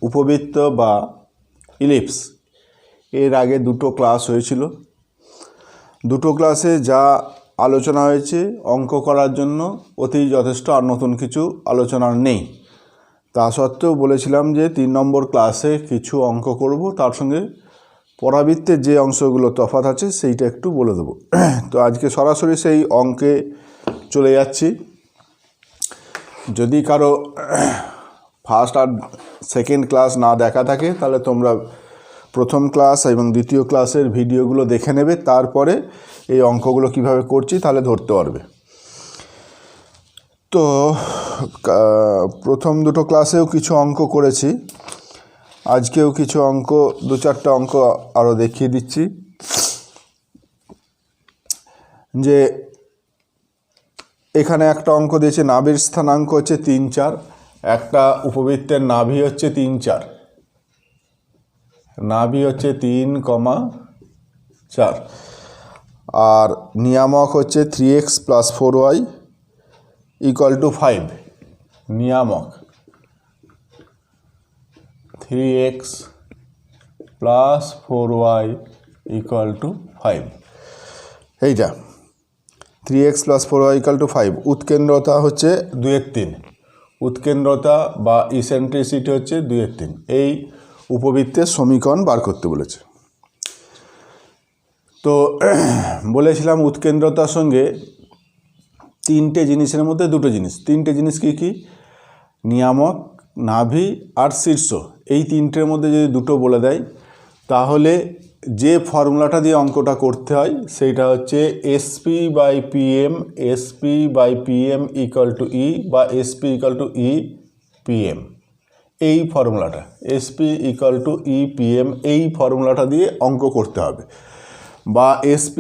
উপবৃত্ত বা ইলিপস এর আগে দুটো ক্লাস হয়েছিল। দুটো ক্লাসে যা আলোচনা হয়েছে অঙ্ক করার জন্য অতি যথেষ্ট, আর নতুন কিছু আলোচনা নেই। তা সত্ত্বেও বলেছিলাম যে 3 নম্বর ক্লাসে কিছু অঙ্ক করব, তার সঙ্গে পরাবৃত্তের যে অংশগুলো তফাৎ আছে সেইটা একটু বলে দেবো। তো আজকে সরাসরি সেই অঙ্কে চলে যাচ্ছি। যদি কারো ফার্স্ট আর সেকেন্ড ক্লাস না দেখা থাকে তাহলে তোমরা প্রথম ক্লাস এবং দ্বিতীয় ক্লাসের ভিডিওগুলো দেখে নেবে, তারপরে এই অঙ্কগুলো কিভাবে করছি তাহলে ধরতে পারবে। তো প্রথম দুটো ক্লাসেও কিছু অঙ্ক করেছি, আজকেও কিছু অঙ্ক, 2-4টা অঙ্ক আরও দেখিয়ে দিচ্ছি। যে এখানে একটা অঙ্ক দিয়েছে, নাভির স্থানাঙ্ক হচ্ছে 3-4, একটা উপবৃত্তের নাভি হচ্ছে 3-4, নাভি হচ্ছে 3,4, আর নিয়ামক হচ্ছে 3x + 4y = 5। নিয়ামক 3x + 4y = 5। এইটা 3x + 4y = 5। উৎকেন্দ্রতা হচ্ছে 2/3, উৎকেন্দ্রতা বা ইসেন্ট্রিসিটি হচ্ছে 2/3। এই উপবৃত্তের সমীকরণ বার করতে বলেছে। তো বলেছিলাম উৎকেন্দ্রতার সঙ্গে 3টে জিনিসের মধ্যে 2টো জিনিস। 3টে জিনিস কি কি? নিয়ামক, নাভি আর শীর্ষ। এই 3টের মধ্যে যদি 2টো বলে দেয় তাহলে যে ফর্মুলাটা দিয়ে অঙ্কটা করতে হয় সেইটা হচ্ছে SP/PM, SP/PM = E বা SP = EPM। এই ফর্মুলাটা SP = EPM, এই ফর্মুলাটা দিয়ে অঙ্ক করতে হবে। বা SP²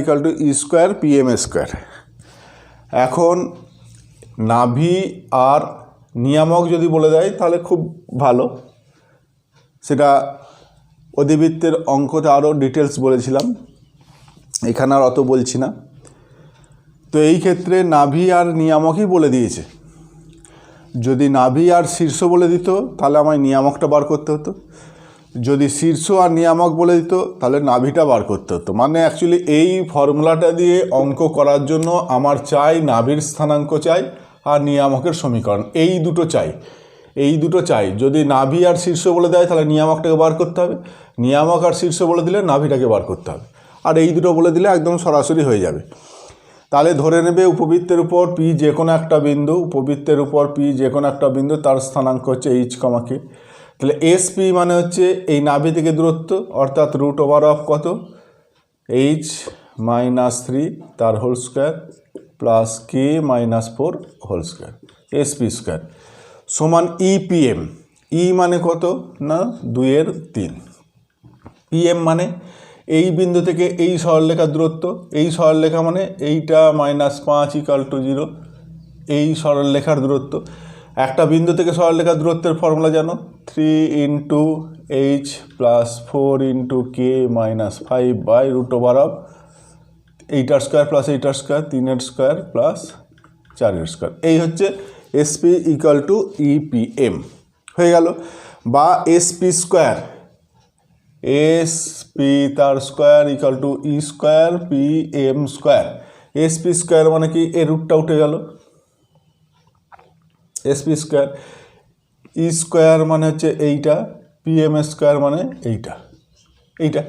= E² PM²। এখন নাভি আর নিয়ামক যদি বলে দেয় তাহলে খুব ভালো, সেটা অধিবৃত্তের অঙ্কতে আরও ডিটেলস বলেছিলাম, এখানে আর অত বলছি না। তো এই ক্ষেত্রে নাভি আর নিয়ামকই বলে দিয়েছে। যদি নাভি আর শীর্ষ বলে দিত তাহলে আমায় নিয়ামকটা বার করতে হতো, যদি শীর্ষ আর নিয়ামক বলে দিত তাহলে নাভিটা বার করতে হতো। মানে অ্যাকচুয়ালি এই ফর্মুলাটা দিয়ে অঙ্ক করার জন্য আমার চাই নাভির স্থানাঙ্ক চাই আর নিয়ামকের সমীকরণ, এই দুটো চাই, এই দুটো চাই। যদি নাভি আর শীর্ষ বলে দেয় তাহলে নিয়ামকটাকে বার করতে হবে, নিয়ামক আর শীর্ষ বলে দিলে নাভিটাকে বার করতে হবে, আর এই দুটো বলে দিলে একদম সরাসরি হয়ে যাবে। তাহলে ধরে নেবে উপবৃত্তের উপর P যে কোনো একটা বিন্দু, উপবৃত্তের উপর P যে কোনো একটা বিন্দু, তার স্থানাঙ্ক হচ্ছে H, K। তাহলে SP মানে হচ্ছে এই নাভি থেকে দূরত্ব, অর্থাৎ √of কত? H - 3 তার whole square plus K - 4 whole square, SP² সমান EPM। E মানে কত? না 2/3। PM মানে এই বিন্দু থেকে এই সরলরেখার দূরত্ব, এই সরলরেখা মানে এইটা -5 = 0, এই সরলরেখার দূরত্ব। একটা বিন্দু থেকে সরলরেখার দূরত্বের ফর্মুলা জানো, 3 × H + 4 × K - 5/√of এইটার স্কোয়ার প্লাস এইটার স্কোয়ার, 3-এর স্কোয়ার প্লাস 4-এর স্কোয়ার। এই হচ্ছে SP = EPM হয়ে গেল। বা SP², SP তার স্কোয়ার = E² PM²। SP² মানে কি? এর রুটটা উঠে গেল, SP²। E² মানে হচ্ছে এইটা, PM² মানে এইটা, এইটা।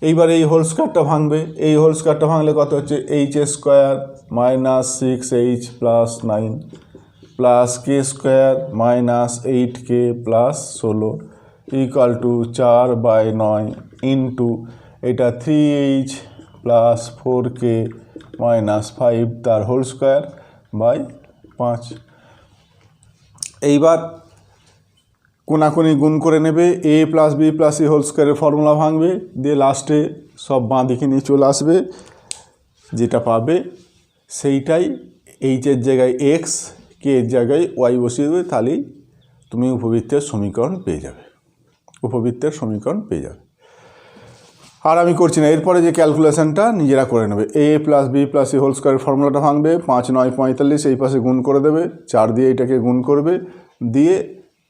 এইবার এই হোল স্কোয়ারটা ভাঙবে, এই হোল স্কোয়ারটা ভাঙলে কত হচ্ছে? H² - 6H + 9 plus K² - 8K + 16 = 4/9 into এটা 3H + 4K - 5 তার হোল স্কোয়ার বাই 5। এইবার কোনাকুনি গুণ করে নেবে, A + B + C হোল স্কোয়ারের ফর্মুলা ভাঙবে, দিয়ে লাস্টে সব বাঁ দিকে নিয়ে চলে আসবে, যেটা পাবে সেইটাই H-এর জায়গায় X, K-এর জায়গায় Y বসিয়ে দেবে, তাহলেই তুমি উপবৃত্তের সমীকরণ পেয়ে যাবে, উপবৃত্তের সমীকরণ পেয়ে যাবে। আর আমি করছি না, এরপরে যে ক্যালকুলেশনটা নিজেরা করে নেবে। A + B + C হোল স্কোয়ারের ফর্মুলাটা ভাঙবে, 5 × 9 = 45, এই পাশে গুণ করে দেবে, 4 দিয়ে এটাকে গুণ করবে, দিয়ে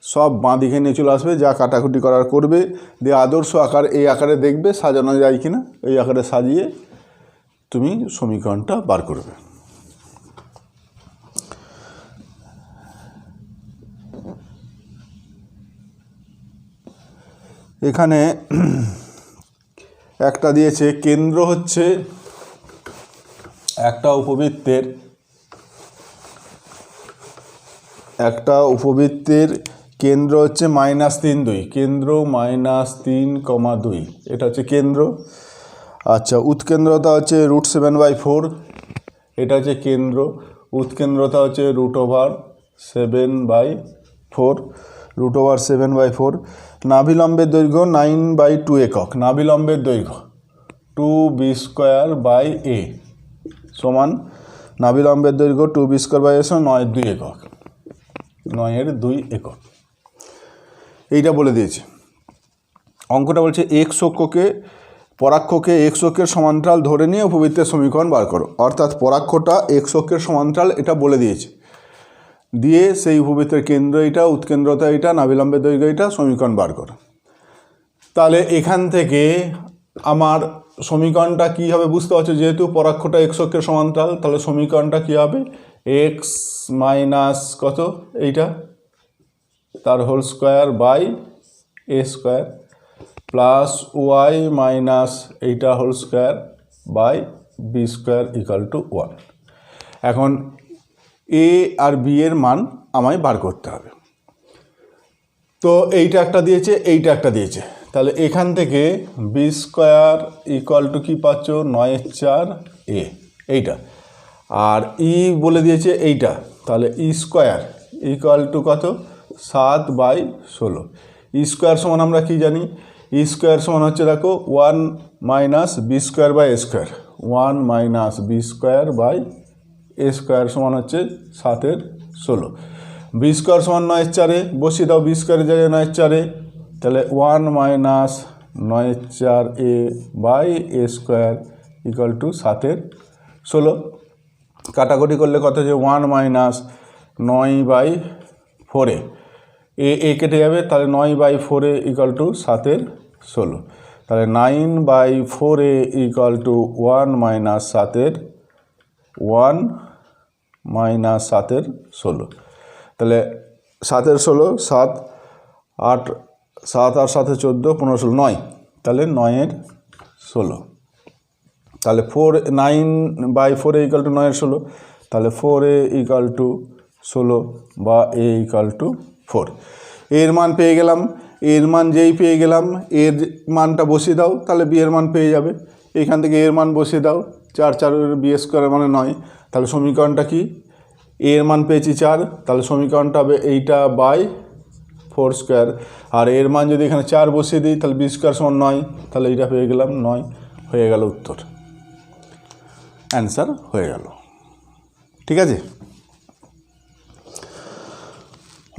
সব বাঁ দিকে নিয়ে চলে আসবে, যা কাটাকুটি করার করবে, দিয়ে আদর্শ আকার এই আকারে দেখবে সাজানো যায় কি না, এই আকারে সাজিয়ে তুমি সমীকরণটা বার করবে। এখানে একটা দিয়েছে কেন্দ্র হচ্ছে একটা উপবৃত্তের কেন্দ্র হচ্ছে -3,2, কেন্দ্র -3,2, এটা হচ্ছে কেন্দ্র। আচ্ছা, উৎকেন্দ্রতা হচ্ছে √7/4, এটা হচ্ছে কেন্দ্র। উৎকেন্দ্রতা হচ্ছে √7/4, নাভিলম্বের দৈর্ঘ্য 9/2 একক, নাভিলম্বের দৈর্ঘ্য 2b²/a সমান, নাভিলম্বের দৈর্ঘ্য 2b²/a সমান 9/2 একক, 9/2 একক। এইটা বলে দিয়েছে। অঙ্কটা বলছে পরাক্ষকে এক্স অক্ষের সমান্তরাল ধরে নিয়ে উপবৃত্তের সমীকরণ বার করো। অর্থাৎ পরাক্ষটা এক্স অক্ষের সমান্তরাল এটা বলে দিয়েছে, দিয়ে সেই উপবৃত্তের কেন্দ্র এটা, উৎকেন্দ্রতা এটা, নাভিলম্বের দৈর্ঘ্য এটা, সমীকরণ বার করো। তাহলে এখান থেকে আমার সমীকরণটা কী হবে বুঝতে পারছো, যেহেতু পরাক্ষটা এক্স অক্ষের সমান্তরাল, তাহলে সমীকরণটা কী হবে, এক্স মাইনাস কত এইটা তার whole square by A square plus Y minus এইটা whole square by B square equal to 1। এখন এ আর বি এর মান আমায় বার করতে হবে। তো এইটা একটা দিয়েছে, এইটা একটা দিয়েছে, তাহলে এখান থেকে বি স্কোয়ার ইকাল টু কী পাচ্ছ 9/4 এ এইটা, আর ই বলে দিয়েছে এইটা, তাহলে ই স্কোয়ার ইকাল টু কত 7/16। ই স্কোয়ার সমান আমরা কি জানি, ই স্কোয়ার সমান হচ্ছে দেখো 1 - b²/a², 1 - b²/a² সমান হচ্ছে 7/16। বি স্কোয়ার সমান 9/4, বসিয়ে দাও বি স্কোয়ারের জায়গায় 9/4, তাহলে 1 - 9/4a/a² ইকাল টু 7/16। কাটাকুটি করলে কত হচ্ছে 1 - 9/4, এ কেটে যাবে, তাহলে 9/4a ইকাল টু 7/16, তাহলে 9/4a ইকাল টু 1 - 7/16, তাহলে 7/16, 7 আর 7 14, 15 16, 9, তাহলে 9/16, তাহলে 9/4a ইকাল টু 9/16, তাহলে 4a ইকাল টু 16 বা a ইকাল টু 4। এর মান পেয়ে গেলাম, এর মান যেই পেয়ে গেলাম এর মানটা বসিয়ে দাও, তাহলে বি এর মান পেয়ে যাবে। এখান থেকে এর মান বসিয়ে দাও, 4 b² মানে 9, তাহলে সমীকরণটা কি, এর মান পেয়েছি 4, তাহলে সমীকরণটা হবে এইটা বাই 4², আর এর মান যদি এখানে 4 বসিয়ে দিই তাহলে b² সমান 9, তাহলে এইটা পেয়ে গেলাম 9, হয়ে গেল উত্তর, অ্যান্সার হয়ে গেল। ঠিক আছে,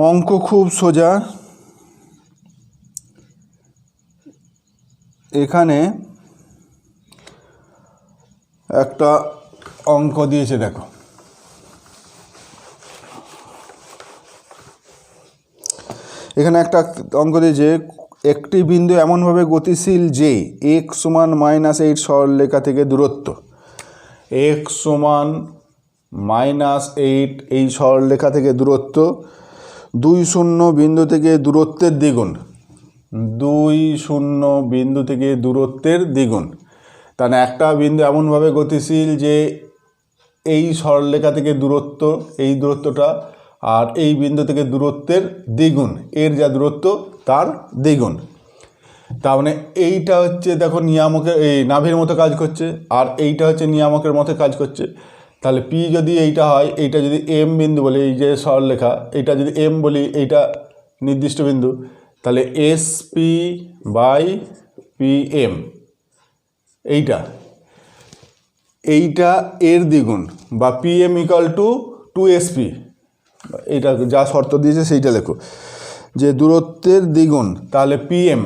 অঙ্ক খুব সোজা। এখানে একটা অঙ্ক দিয়েছে দেখো, এখানে একটা অঙ্ক দিয়েছে, একটি বিন্দু এমনভাবে গতিশীল যে x সমান -8 সরলরেখা থেকে দূরত্ব, x সমান -8 এই সরলরেখা থেকে দূরত্ব 2, 0 বিন্দু থেকে দূরত্বের দ্বিগুণ, 2, 0 বিন্দু থেকে দূরত্বের দ্বিগুণ। তাহলে একটা বিন্দু এমনভাবে গতিশীল যে এই সরলরেখা থেকে দূরত্ব, এই দূরত্বটা, আর এই বিন্দু থেকে দূরত্বের দ্বিগুণ, এর যা দূরত্ব তার দ্বিগুণ। তার মানে এইটা হচ্ছে দেখো নিয়ামকের, এই নাভির মতো কাজ করছে, আর এইটা হচ্ছে নিয়ামকের মতো কাজ করছে। তাহলে পি যদি এইটা হয়, এইটা যদি এম বিন্দু বলি, এই যে সরলরেখা এইটা যদি এম বলি, এইটা নির্দিষ্ট বিন্দু, তাহলে SP/PM এইটা এর দ্বিগুণ, বা PM ইকাল টু 2SP, এইটা যা শর্ত দিয়েছে সেইটা লেখো, যে দূরত্বের দ্বিগুণ, তাহলে PM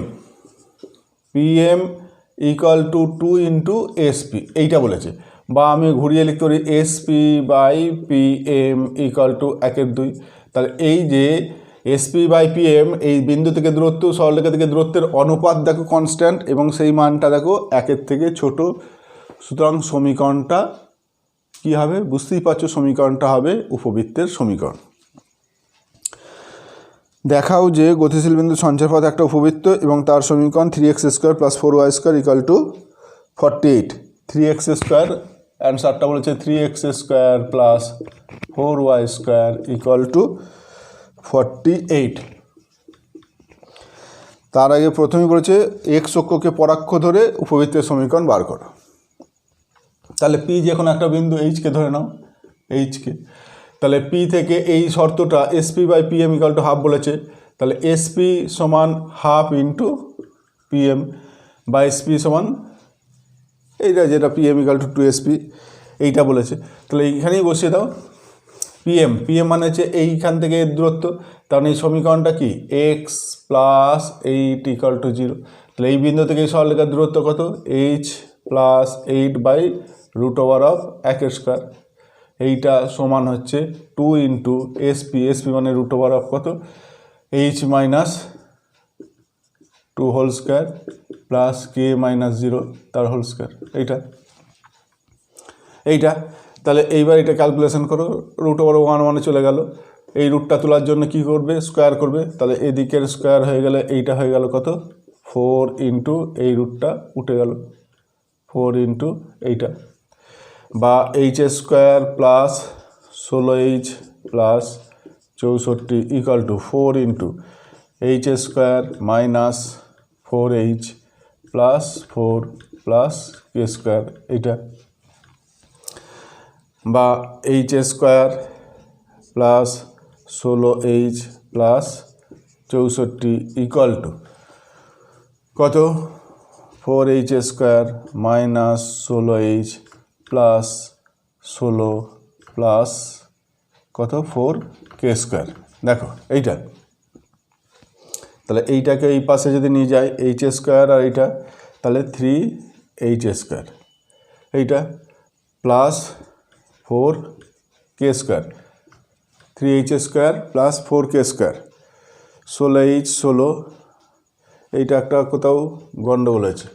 ইকাল টু 2 × SP এইটা বলেছে, বা আমি ঘুরিয়ে লিখতে পারি SP/PM ইকাল টু 1/2। তাহলে এই যে এসপি বাই পিএম এই বিন্দু থেকে দূরত্ব সরলরেখা থেকে দূরত্বের অনুপাত দেখো কনস্ট্যান্ট এবং সেই মানটা দেখো 1-এর থেকে ছোট। সুতরাং সমীকরণটা কী হবে বুঝতেই পারছো, সমীকরণটা হবে উপবৃত্তের সমীকরণ। দেখাও যে গতিশীল বিন্দু সঞ্চারপথ একটা উপবৃত্ত এবং তার সমীকরণ 3x² + 4y² = 48। 3x², অ্যান্সারটা বলেছে 3x² + 4y² = 48। তার আগে প্রথমেই বলেছে এক্স অক্ষকে পরাক্ষ ধরে উপবৃত্তের সমীকরণ বার করো। তাহলে পি যে কোনো একটা বিন্দু এইচকে ধরে নাও, এইচকে, তাহলে পি থেকে এই শর্তটা এসপি বাই পিএম = হাফ বলেছে, তাহলে এসপি সমান হাফ ইন্টু পিএম বা এসপি সমান এইটা যেটা পিএম = 2SP এইটা বলেছে। তাহলে এইখানেই বসিয়ে দাও পিএম, পিএম মানে হচ্ছে এইখান থেকে এর দূরত্ব, তাহলে এই সমীকরণটা কি x + 8 = 0। তাহলে এই বিন্দু থেকে এই সরলরেখার দূরত্ব কত h + 8/√1 স্কয়ার, এইটা সমান হচ্ছে 2 ইন্টু এসপি, এসপি মানে √of কত h - 2 whole square plus k - 0 তার হোল স্কয়ার, এইটা। তাহলে এইবার এটা ক্যালকুলেশন করো, √1 মানে চলে গেল, এই রুটটা তোলার জন্য কি করবে স্কোয়ার করবে, তাহলে এদিকের স্কোয়ার হয়ে গেলে এইটা হয়ে গেল কত 4 ইন্টু এই রুটটা উঠে গেল 4 ইন্টু এইটা, বা h² + 16h + 64 = 4 into h² - 4h + 4 + k², এইটা, বা h² + 16h + 64 কত 4h² - 16h + 16 প্লাস কত 4k²। দেখো এইটা, তাহলে এইটাকে এই পাশে যদি নিয়ে যাই h² আর এইটা, তাহলে 3h², এইটা plus 4k², 3h² + 4k², 16h 16, এইটা একটা কোথাও গন্ডগোল আছে,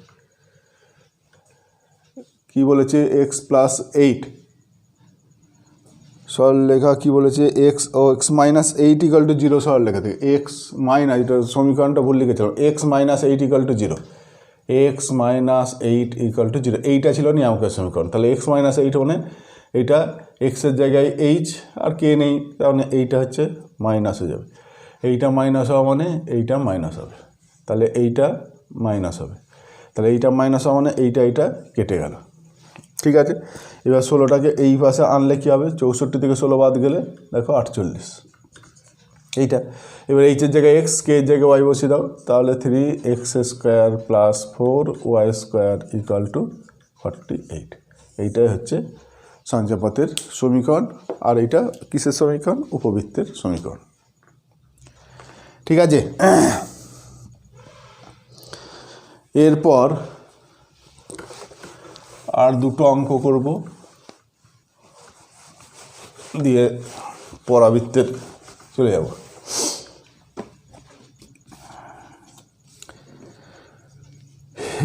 কি বলেছে x + 8 সরলরেখা কি বলেছে x ও x - 8 = 0 সরলরেখা থেকে x - এটা সমীকরণটা ভুল লিখেছিলাম, x - 8 = 0, x - 8 = 0, এইটা ছিল নিয়ামকের সমীকরণ। তাহলে x - 8 মানে এইটা এক্সের জায়গায় h আর কে নেই, তাহলে এইটা হচ্ছে মাইনাস হয়ে যাবে, এইটা মাইনাস হওয়া মানে এইটা মাইনাস হবে, তাহলে এইটা মাইনাস হবে, তাহলে এইটা মাইনাস হওয়া মানে এইটা কেটে গেল, ঠিক আছে। এবার 16টাকে এই পাশে আনলে কী হবে, 64 থেকে 16 বাদ গেলে দেখো 48, এইটা। এবার এইচের জায়গায় x, কে এর জায়গায় y বসিয়ে দাও, তাহলে 3x² + 4y² = 48, এইটাই হচ্ছে সঞ্চারপথের সমীকরণ। আর এটা কিসের সমীকরণ, উপবৃত্তের সমীকরণ, ঠিক আছে। এরপর আর দুটো অঙ্ক করব, দিয়ে পরাবৃত্তের চলে যাব।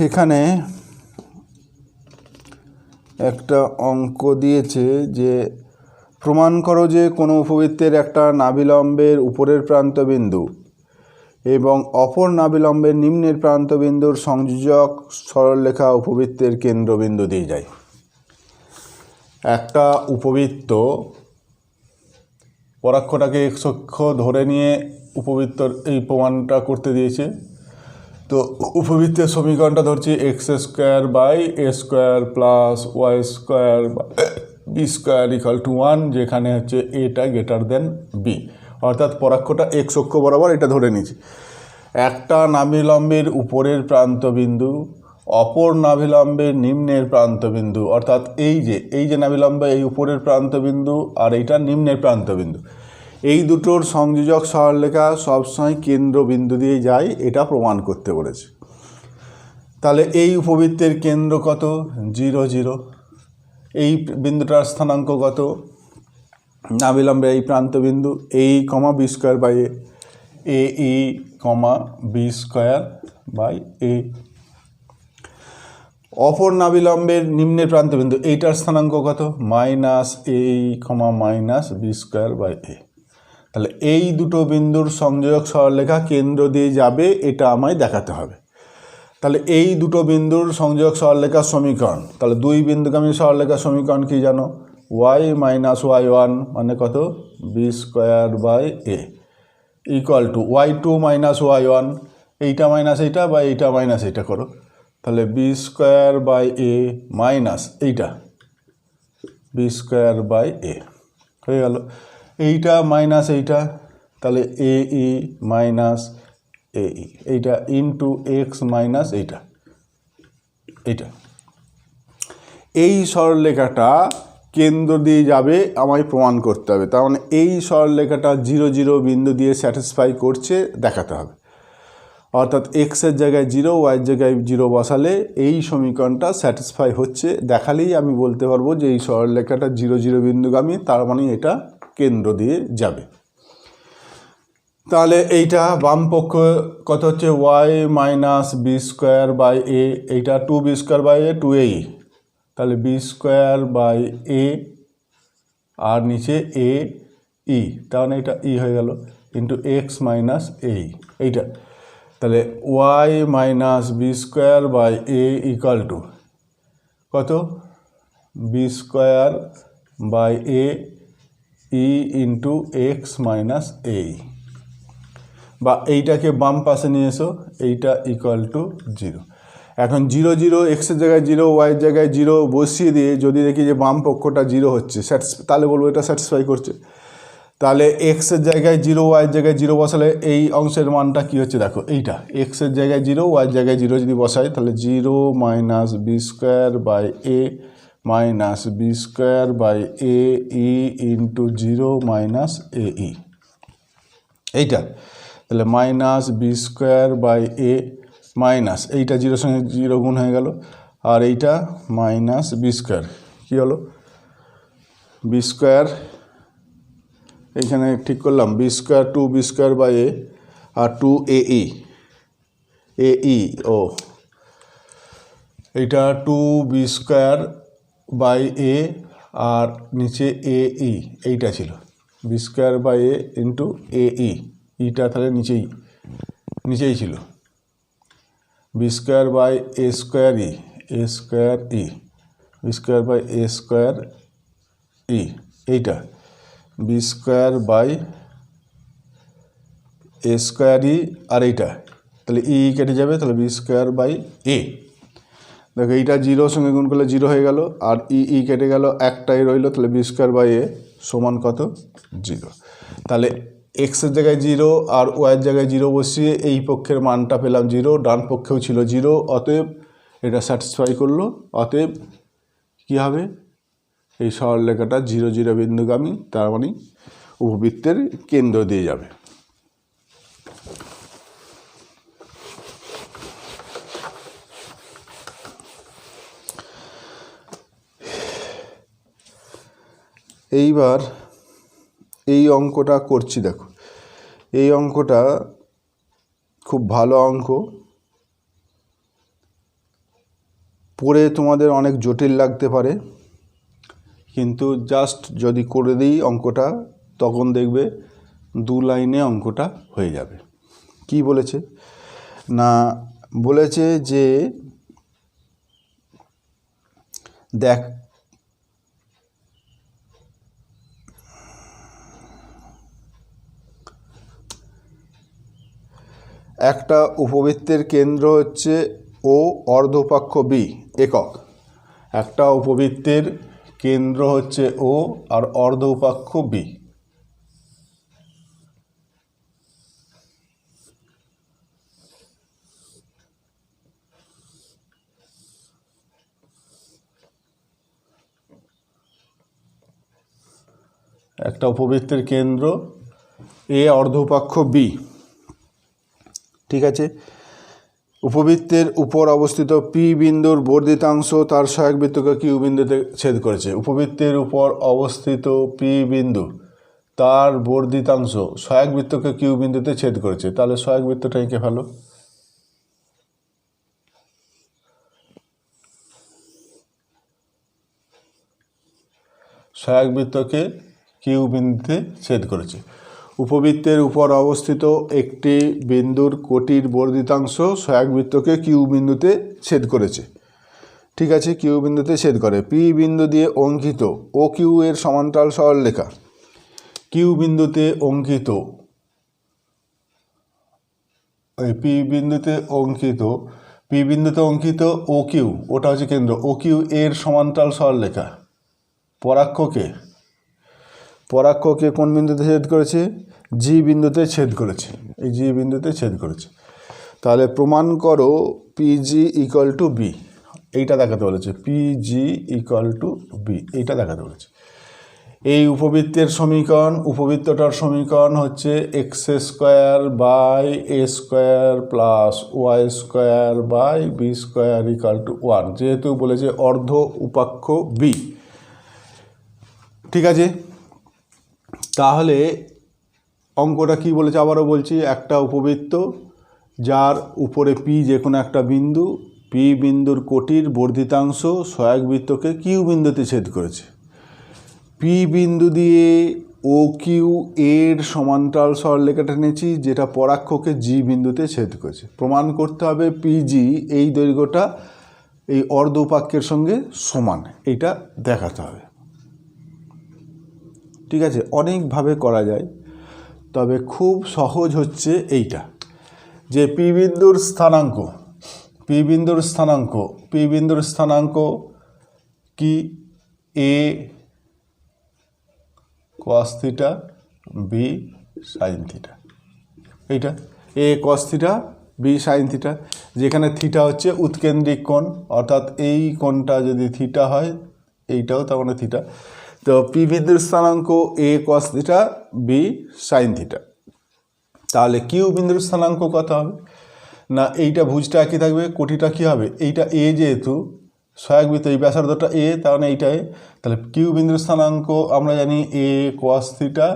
এখানে একটা অঙ্ক দিয়েছে যে প্রমাণ করো যে কোনো উপবৃত্তের একটা নাভিলম্বের উপরের প্রান্ত বিন্দু এবং অপর নাভিলম্বের নিম্নের প্রান্ত বিন্দুর সংযোজক সরলরেখা উপবৃত্তের কেন্দ্রবিন্দু দিয়ে যায়। একটা উপবৃত্ত পরাক্ষটাকে x অক্ষ ধরে নিয়ে উপবৃত্তর এই প্রমাণটা করতে দিয়েছে। তো উপবৃত্তের সমীকরণটা ধরছি x² / a² + y² b² = 1, যেখানে হচ্ছে এটা > b, অর্থাৎ পরাক্ষটা x অক্ষ বরাবর এটা ধরে নিয়েছি। একটা নাভিলম্বের উপরের প্রান্তবিন্দু অপর নাভিলম্বের নিম্নের প্রান্তবিন্দু, অর্থাৎ এই যে নাভিলম্ব এই উপরের প্রান্তবিন্দু আর এইটা নিম্নের প্রান্তবিন্দু, এই দুটোর সংযোজক সরলরেখা সবসময় কেন্দ্রবিন্দু দিয়ে যায়, এটা প্রমাণ করতে বলেছে। তাহলে এই উপবৃত্তের কেন্দ্র কত 0 0, এই বিন্দুটার স্থানাঙ্ক কত নাভিলম্বের এই প্রান্তবিন্দু a, b² / a, A E comma B square by A. অপর নাভিলম্বের নিম্নের প্রান্তবিন্দু এইটার স্থানাঙ্ক কত? Minus A E comma minus B square by A. তাহলে এই দুটো বিন্দুর সংযোজক সরলরেখা কেন্দ্র দিয়ে যাবে, এটা আমায় দেখাতে হবে। তাহলে এই দুটো বিন্দুর সংযোজক সরলরেখার সমীকরণ, তাহলে দুই বিন্দুগামী সরলরেখার সমীকরণ কি জানো? ওয়াই মাইনাস ওয়াই ওয়ান মানে কত? B square by A equal to y two minus y one, এইটা মাইনাস এইটা বা এইটা মাইনাস এইটা করো, তাহলে B square by A minus এইটা বি স্কোয়ার বাই এ হয়ে গেল। এইটা মাইনাস এইটা, তাহলে এ ই মাইনাস এ ই, এইটা ইন্টু এক্স মাইনাস এইটা। এই সরলরেখাটা কেন্দ্র দিয়ে যাবে আমায় প্রমাণ করতে হবে। তার মানে এই সরলরেখাটা 0 0 বিন্দু দিয়ে স্যাটিসফাই করছে দেখাতে হবে। অর্থাৎ এক্সের জায়গায় 0, ওয়াইয়ের জায়গায় 0 বসালে এই সমীকরণটা স্যাটিসফাই হচ্ছে দেখালেই আমি বলতে পারবো যে এই সরলরেখাটা 0 0 বিন্দুগামী, তার মানে এটা কেন্দ্র দিয়ে যাবে। তাহলে এইটা বাম পক্ষ কত হচ্ছে? Y minus B square by A, এইটা 2 বি স্কোয়ার বাই এ 2 এ, তাহলে বি স্কোয়ার বাই এ আর নিচে এ ই, তাহলে এটা ই হয়ে গেল ইন্টু এক্স মাইনাস এইটা। তাহলে Y minus B square by A equal to কত? B square by A E into X minus A, বা এইটাকে বাম পাশে নিয়ে এসো, এইটা ইকুয়াল টু 0। এখন 0 0 এক্সের জায়গায় 0, ওয়াইয়ের জায়গায় 0 বসিয়ে দিয়ে যদি দেখি যে বাম পক্ষটা 0 হচ্ছে, তাহলে বলবো এটা স্যাটিসফাই করছে। তাহলে এক্সের জায়গায় 0, ওয়াইয়ের জায়গায় 0 বসালে এই অংশের মানটা কী হচ্ছে দেখো, এইটা এক্সের জায়গায় 0, ওয়াইয়ের জায়গায় 0 যদি বসাই, তাহলে 0 minus B square by A minus B square by A E into 0 minus A E, এইটা। তাহলে minus B square by A minus এইটা 0 সঙ্গে 0 গুণ হয়ে গেল, আর এইটা মাইনাস বি স্কোয়ার কী হলো? বি স্কোয়ার এইখানে ঠিক করলাম, B square 2 B square by A আর 2 এ ই ও এইটা 2 বি স্কোয়ার বাই এ আর নিচে এ ই, এইটা ছিল B square by A into A ইটা, তাহলে নিচেই ছিল B square by A square E B square by A square E, এইটা B square by A square E আর এইটা, তাহলে ই কেটে যাবে, তাহলে বি স্কোয়ার বাই এ। দেখো এইটা 0 সঙ্গে গুণ করলে 0 হয়ে গেল, আর ই কেটে গেল, একটাই রইল, তাহলে বি স্কোয়ার বাই এ সমান কত? 0। তাহলে এক্সের জায়গায় 0 আর ওয়াইয়ের জায়গায় 0 বসিয়ে এই পক্ষের মানটা পেলাম 0, ডান পক্ষেও ছিল 0, অতএব এটা স্যাটিসফাই করলো। অতএব কী হবে? এই সরলরেখাটা 0 0 বিন্দুগামী, তার মানে উপবৃত্তের কেন্দ্র দিয়ে যাবে। এইবার এই অঙ্কটা করছি, দেখো এই অঙ্কটা খুব ভালো অঙ্ক, পড়ে তোমাদের অনেক জটিল লাগতে পারে, কিন্তু জাস্ট যদি করে দিই অঙ্কটা, তখন দেখবে 2 লাইনে অঙ্কটা হয়ে যাবে। কি বলেছে না, বলেছে যে দেখ একটা উপবৃত্তের কেন্দ্র হচ্ছে ও, অর্ধপাক্ষ বি একক। একটা উপবৃত্তের কেন্দ্র হচ্ছে ও আর অর্ধপাক্ষ বি। একটা উপবৃত্তের কেন্দ্র এ, অর্ধপাক্ষ বি, ঠিক আছে। উপবৃত্তের উপর অবস্থিত পি বিন্দুর বর্ধিতাংশ তার সহায়ক বৃত্তকে কিউ বিন্দুতে ছেদ করেছে। উপবৃত্তের উপর অবস্থিত পি বিন্দু তার বর্ধিতাংশ সহায়ক বৃত্তকে কিউ বিন্দুতে ছেদ করেছে। তাহলে সহায়ক বৃত্তটা এঁকে ফেলো। সহায়ক বৃত্তকে কিউ বিন্দুতে ছেদ করেছে। উপবৃত্তের উপর অবস্থিত একটি বিন্দুর কোটির বর্ধিতাংশ সহায়ক বৃত্তকে কিউ বিন্দুতে ছেদ করেছে। ঠিক আছে, কিউ বিন্দুতে ছেদ করে। পি বিন্দু দিয়ে অঙ্কিত ও কিউ এর সমান্তরাল সরলরেখা কিউ বিন্দুতে অঙ্কিত পি বিন্দুতে অঙ্কিত ও কিউ, ওটা হচ্ছে কেন্দ্র, ও কিউ এর সমান্তরাল সরলরেখা পরাক্ষকে কোন বিন্দুতে ছেদ করেছে? জি বিন্দুতে ছেদ করেছে। এই জি বিন্দুতে ছেদ করেছে। তাহলে প্রমাণ করো পিজি ইকুয়াল টু বি, এইটা দেখাতে বলেছে। পিজি ইকুয়াল টু বি, এইটা দেখাতে বলেছে। এই উপবৃত্তটার সমীকরণ হচ্ছে x square by A square plus y square by B square equal to 1, যেহেতু বলেছে অর্ধ উপাক্ষ বি। ঠিক আছে, তাহলে অঙ্কটা কি বলেছে আবারও বলছি। একটা উপবৃত্ত যার উপরে পি যে কোনো একটা বিন্দু, পি বিন্দুর কোটির বর্ধিতাংশ সহায়ক বৃত্তকে কিউ বিন্দুতে ছেদ করেছে। পি বিন্দু দিয়ে ও কিউ এর সমান্তরাল সরলরেখাটা নিয়েছি, যেটা পরাক্ষকে জি বিন্দুতে ছেদ করেছে। প্রমাণ করতে হবে পিজি এই দৈর্ঘ্যটা এই অর্ধ উপাক্ষের সঙ্গে সমান, এইটা দেখাতে হবে। ঠিক আছে, অনেকভাবে করা যায়, তবে খুব সহজ হচ্ছে এইটা, যে পি বিন্দুর স্থানাঙ্ক কি? A cos theta B sine theta. এইটা A cos theta B sine theta, যেখানে থিটা হচ্ছে উৎকেন্দ্রিক কোণ, অর্থাৎ এই কোণটা যদি থিটা হয়, এইটাও তার মানে থিটা। তো পি বিন্দুর স্থানাঙ্ক A cos theta B sine theta. তাহলে কিউ বিন্দুর স্থানাঙ্ক কত হবে? না, এইটা ভুজটা একই থাকবে, কোটিটা কী হবে? এইটা এ, যেহেতু সহায়ক বৃত্ত এই ব্যাসার্ধটা এ, তার মানে এইটা এ। তাহলে কিউ বিন্দুর স্থানাঙ্ক আমরা জানি এ কস থিটা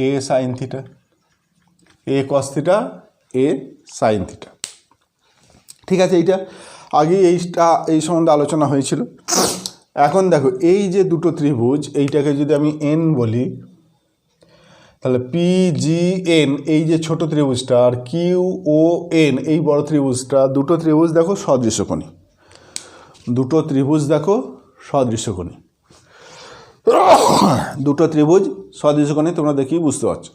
এ সাইন থিটা, এ কস থিটা এ সাইন থিটা। ঠিক আছে, এইটা আগে এই সম্বন্ধে আলোচনা হয়েছিল। এখন দেখো, এই যে দুটো ত্রিভুজ, এইটাকে যদি আমি এন বলি, তাহলে পি জি এন এই যে ছোট ত্রিভুজটা, আর কিউ ও এন এই বড় ত্রিভুজটা, দুটো ত্রিভুজ দেখো সদৃশ্যকোণী, দুটো ত্রিভুজ তোমরা দেখি বুঝতে পারছো।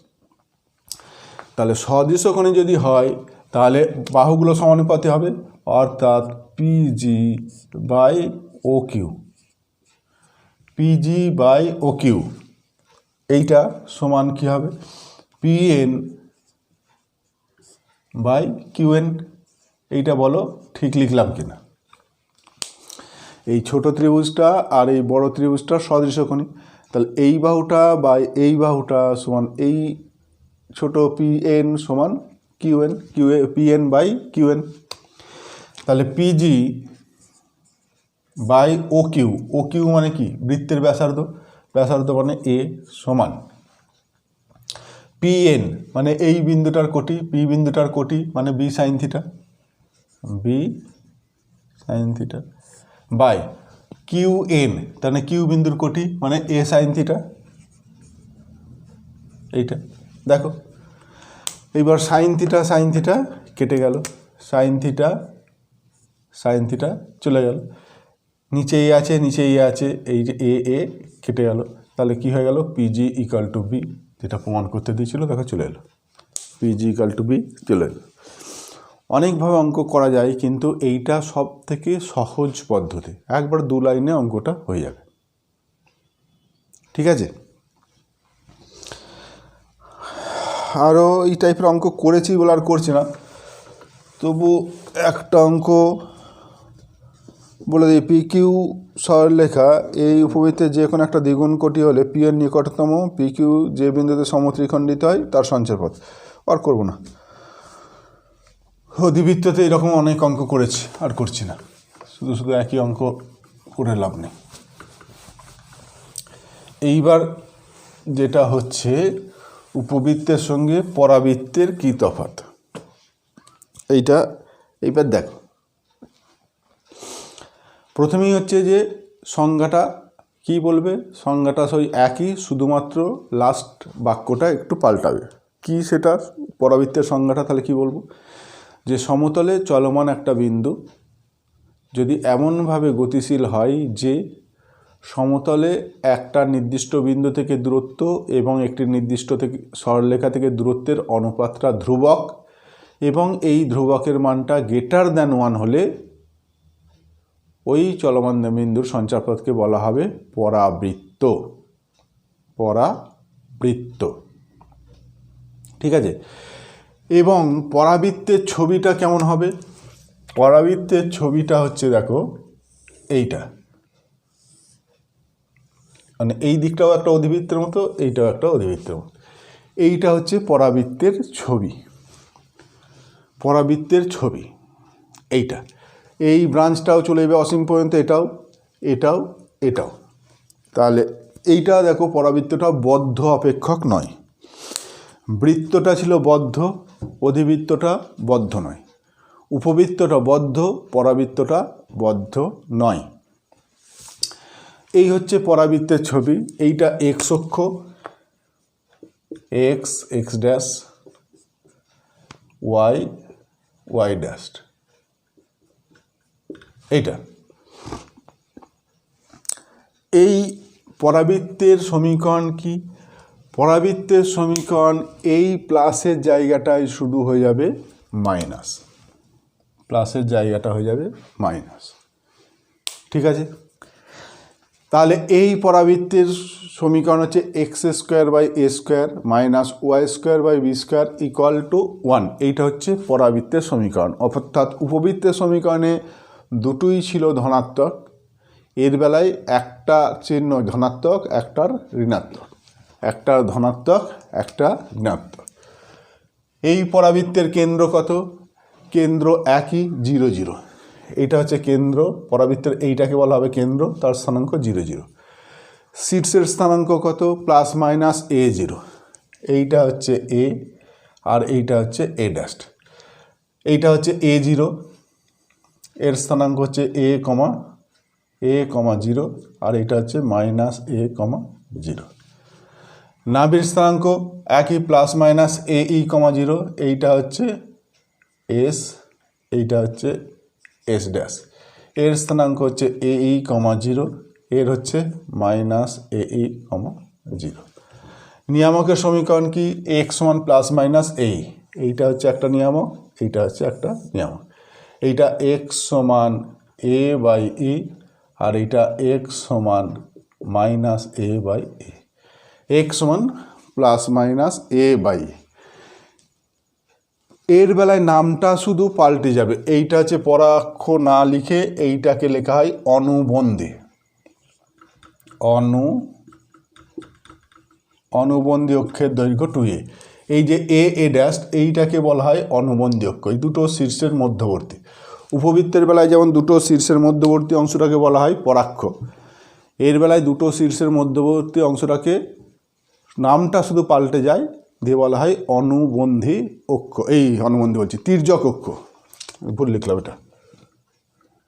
তাহলে সদৃশ্যকোণী যদি হয়, তাহলে বাহুগুলো সমানুপাতি হবে, অর্থাৎ পিজি বাই ও কিউ এইটা সমান কি হবে? PN by QN. এইটা বলো ঠিক লিখলাম কিনা? এই ছোট ত্রিভুজটা আর এই বড় ত্রিভুজটা সদৃশ্যকোণী, তাহলে এই বাহুটা বাই এই বাহুটা সমান এই ছোট পিএন সমান কিউএন, পিএন বাই কিউএন। তাহলে পিজি বাই ও কিউ মানে কি? বৃত্তের ব্যাসার্ধ মানে এ, সমান পিএন মানে এই বিন্দুটার কোটি, পি বিন্দুটার কোটি মানে b sine theta by QN, তাহলে কিউ বিন্দুর কোটি মানে এ সাইন থিটা। এইটা দেখো, এইবার সাইন থিটা কেটে গেল, সাইন থিটা চলে গেল, নিচে এ আছে, এই যে এ কেটে গেল, তাহলে কি হয়ে গেল? পিজি ইকুয়াল টু বি, যেটা প্রমাণ করতে দিয়েছিল দেখো চলে এলো, পিজি ইকুয়াল টু বি চলে এলো। অনেকভাবে অঙ্ক করা যায়, কিন্তু এইটা সব থেকে সহজ পদ্ধতি, একবার 2 লাইনে অঙ্কটা হয়ে যাবে। ঠিক আছে, আরও এই টাইপের অঙ্ক করেছি বলে আর করছি না, তবু একটা অঙ্ক বলে দিই। পি কিউ সরলরেখা এই উপবৃত্তের যে কোনো একটা দ্বিগুণ কোটি হলে পি এর নিকটতম পি কিউ যে বিন্দুতে সমত্রিখণ্ডিত হয় তার সঞ্চার পথ। আর করবো না, অধিবৃত্ততে এরকম অনেক অঙ্ক করেছি, আর করছি না, শুধু একই অঙ্ক করে লাভ নেই। এইবার যেটা হচ্ছে উপবৃত্তের সঙ্গে পরাবৃত্তের কী তফাৎ, এইবার দেখো। প্রথমেই হচ্ছে যে সংজ্ঞাটা কি বলবে, সংজ্ঞাটা সেই একই, শুধুমাত্র লাস্ট বাক্যটা একটু পাল্টাবে। কি সেটা পরাবৃত্তের সংজ্ঞাটা তাহলে কি বলবো, যে সমতলে চলমান একটা বিন্দু যদি এমনভাবে গতিশীল হয় যে সমতলে একটা নির্দিষ্ট বিন্দু থেকে দূরত্ব এবং একটি নির্দিষ্ট থেকে সরলরেখা থেকে দূরত্বের অনুপাতটা ধ্রুবক এবং এই ধ্রুবকের মানটা গ্রেটার দ্যান 1 হলে ওই চলমান বিন্দুর সঞ্চারপথকে বলা হবে পরাবৃত্ত। পরাবৃত্ত, ঠিক আছে। এবং পরাবৃত্তের ছবিটা কেমন হবে, পরাবৃত্তের ছবিটা হচ্ছে দেখো এইটা, মানে এই দিকটাও একটা অধিবৃত্তের মতো, এইটাও একটা অধিবৃত্তের মতো, এইটা হচ্ছে পরাবৃত্তের ছবি। পরাবৃত্তের ছবি এইটা, এই ব্রাঞ্চটাও চলে যাবে অসীম পর্যন্ত, এটাও এটাও এটাও। তাহলে এইটা দেখো পরাবৃত্তটা বদ্ধ অপেক্ষক নয়, বৃত্তটা ছিল বদ্ধ, অধিবৃত্তটা বদ্ধ নয়, উপবৃত্তটা বদ্ধ, পরাবৃত্তটা বদ্ধ নয়। এই হচ্ছে পরাবৃত্তের ছবি। এইটা এক্স অক্ষ, x x dash, y y dash, এইটা। এই পরাবৃত্তের সমীকরণ কি, পরাবৃত্তের সমীকরণ এই প্লাসের জায়গাটায় শুধু হয়ে যাবে মাইনাস, প্লাসের জায়গাটা হয়ে যাবে মাইনাস, ঠিক আছে। তাহলে এই পরাবৃত্তের সমীকরণ হচ্ছে x square by A square minus y square by B square equal to 1। এইটা হচ্ছে পরাবৃত্তের সমীকরণ। অর্থাৎ উপবৃত্তের সমীকরণে দুটোই ছিল ধনাত্মক, এর বেলায় একটা চিহ্ন ধনাত্মক, একটার ঋণাত্মক, একটার ধনাত্মক, একটা ঋণাত্মক। এই পরাবৃত্তের কেন্দ্র কত, কেন্দ্র একই 0 0, এইটা হচ্ছে কেন্দ্র পরাবৃত্তের, এইটাকে বলা হবে কেন্দ্র, তার স্থানাঙ্ক 0 0। শীর্ষের স্থানাঙ্ক কত, প্লাস মাইনাস a0, এইটা হচ্ছে a আর এইটা হচ্ছে a ড্যাশ। এইটা হচ্ছে a0, এর স্থানাঙ্ক হচ্ছে a, a, 0 আর এইটা হচ্ছে মাইনাস a, 0। নাভির স্থানাঙ্ক একই, প্লাস মাইনাস a e, 0, এইটা হচ্ছে s, এইটা হচ্ছে s ড্যাশ। এর স্থানাঙ্ক হচ্ছে a e, 0, এর হচ্ছে মাইনাস a e, 0। নিয়ামকের সমীকরণ কি, x সমান প্লাস মাইনাস a, এইটা হচ্ছে একটা নিয়ামক, এইটা হচ্ছে একটা নিয়ামক। এইটা x সমান a বাই e আর এইটা x সমান minus a by e, x সমান plus minus a by e। এর বেলায় নামটা শুধু পাল্টে যাবে, এইটা হচ্ছে পরাক্ষ না লিখে এইটাকে লেখা হয় অনুবন্ধী, অনুবন্ধী অক্ষের দৈর্ঘ্য 2a। এই যে a ড্যাশ, এইটাকে বলা হয় অনুবন্ধী অক্ষ, এই দুটো শীর্ষের মধ্যবর্তী। উপবৃত্তের বেলায় যেমন দুটো শীর্ষের মধ্যবর্তী অংশটাকে বলা হয় পরাক্ষ, এর বেলায় দুটো শীর্ষের মধ্যবর্তী অংশটাকে নামটা শুধু পাল্টে যায়, দিয়ে বলা হয় অনুবন্ধী অক্ষ। এই অনুবন্ধী বলছি, তির্যক অক্ষ, ভুল লিখলাম,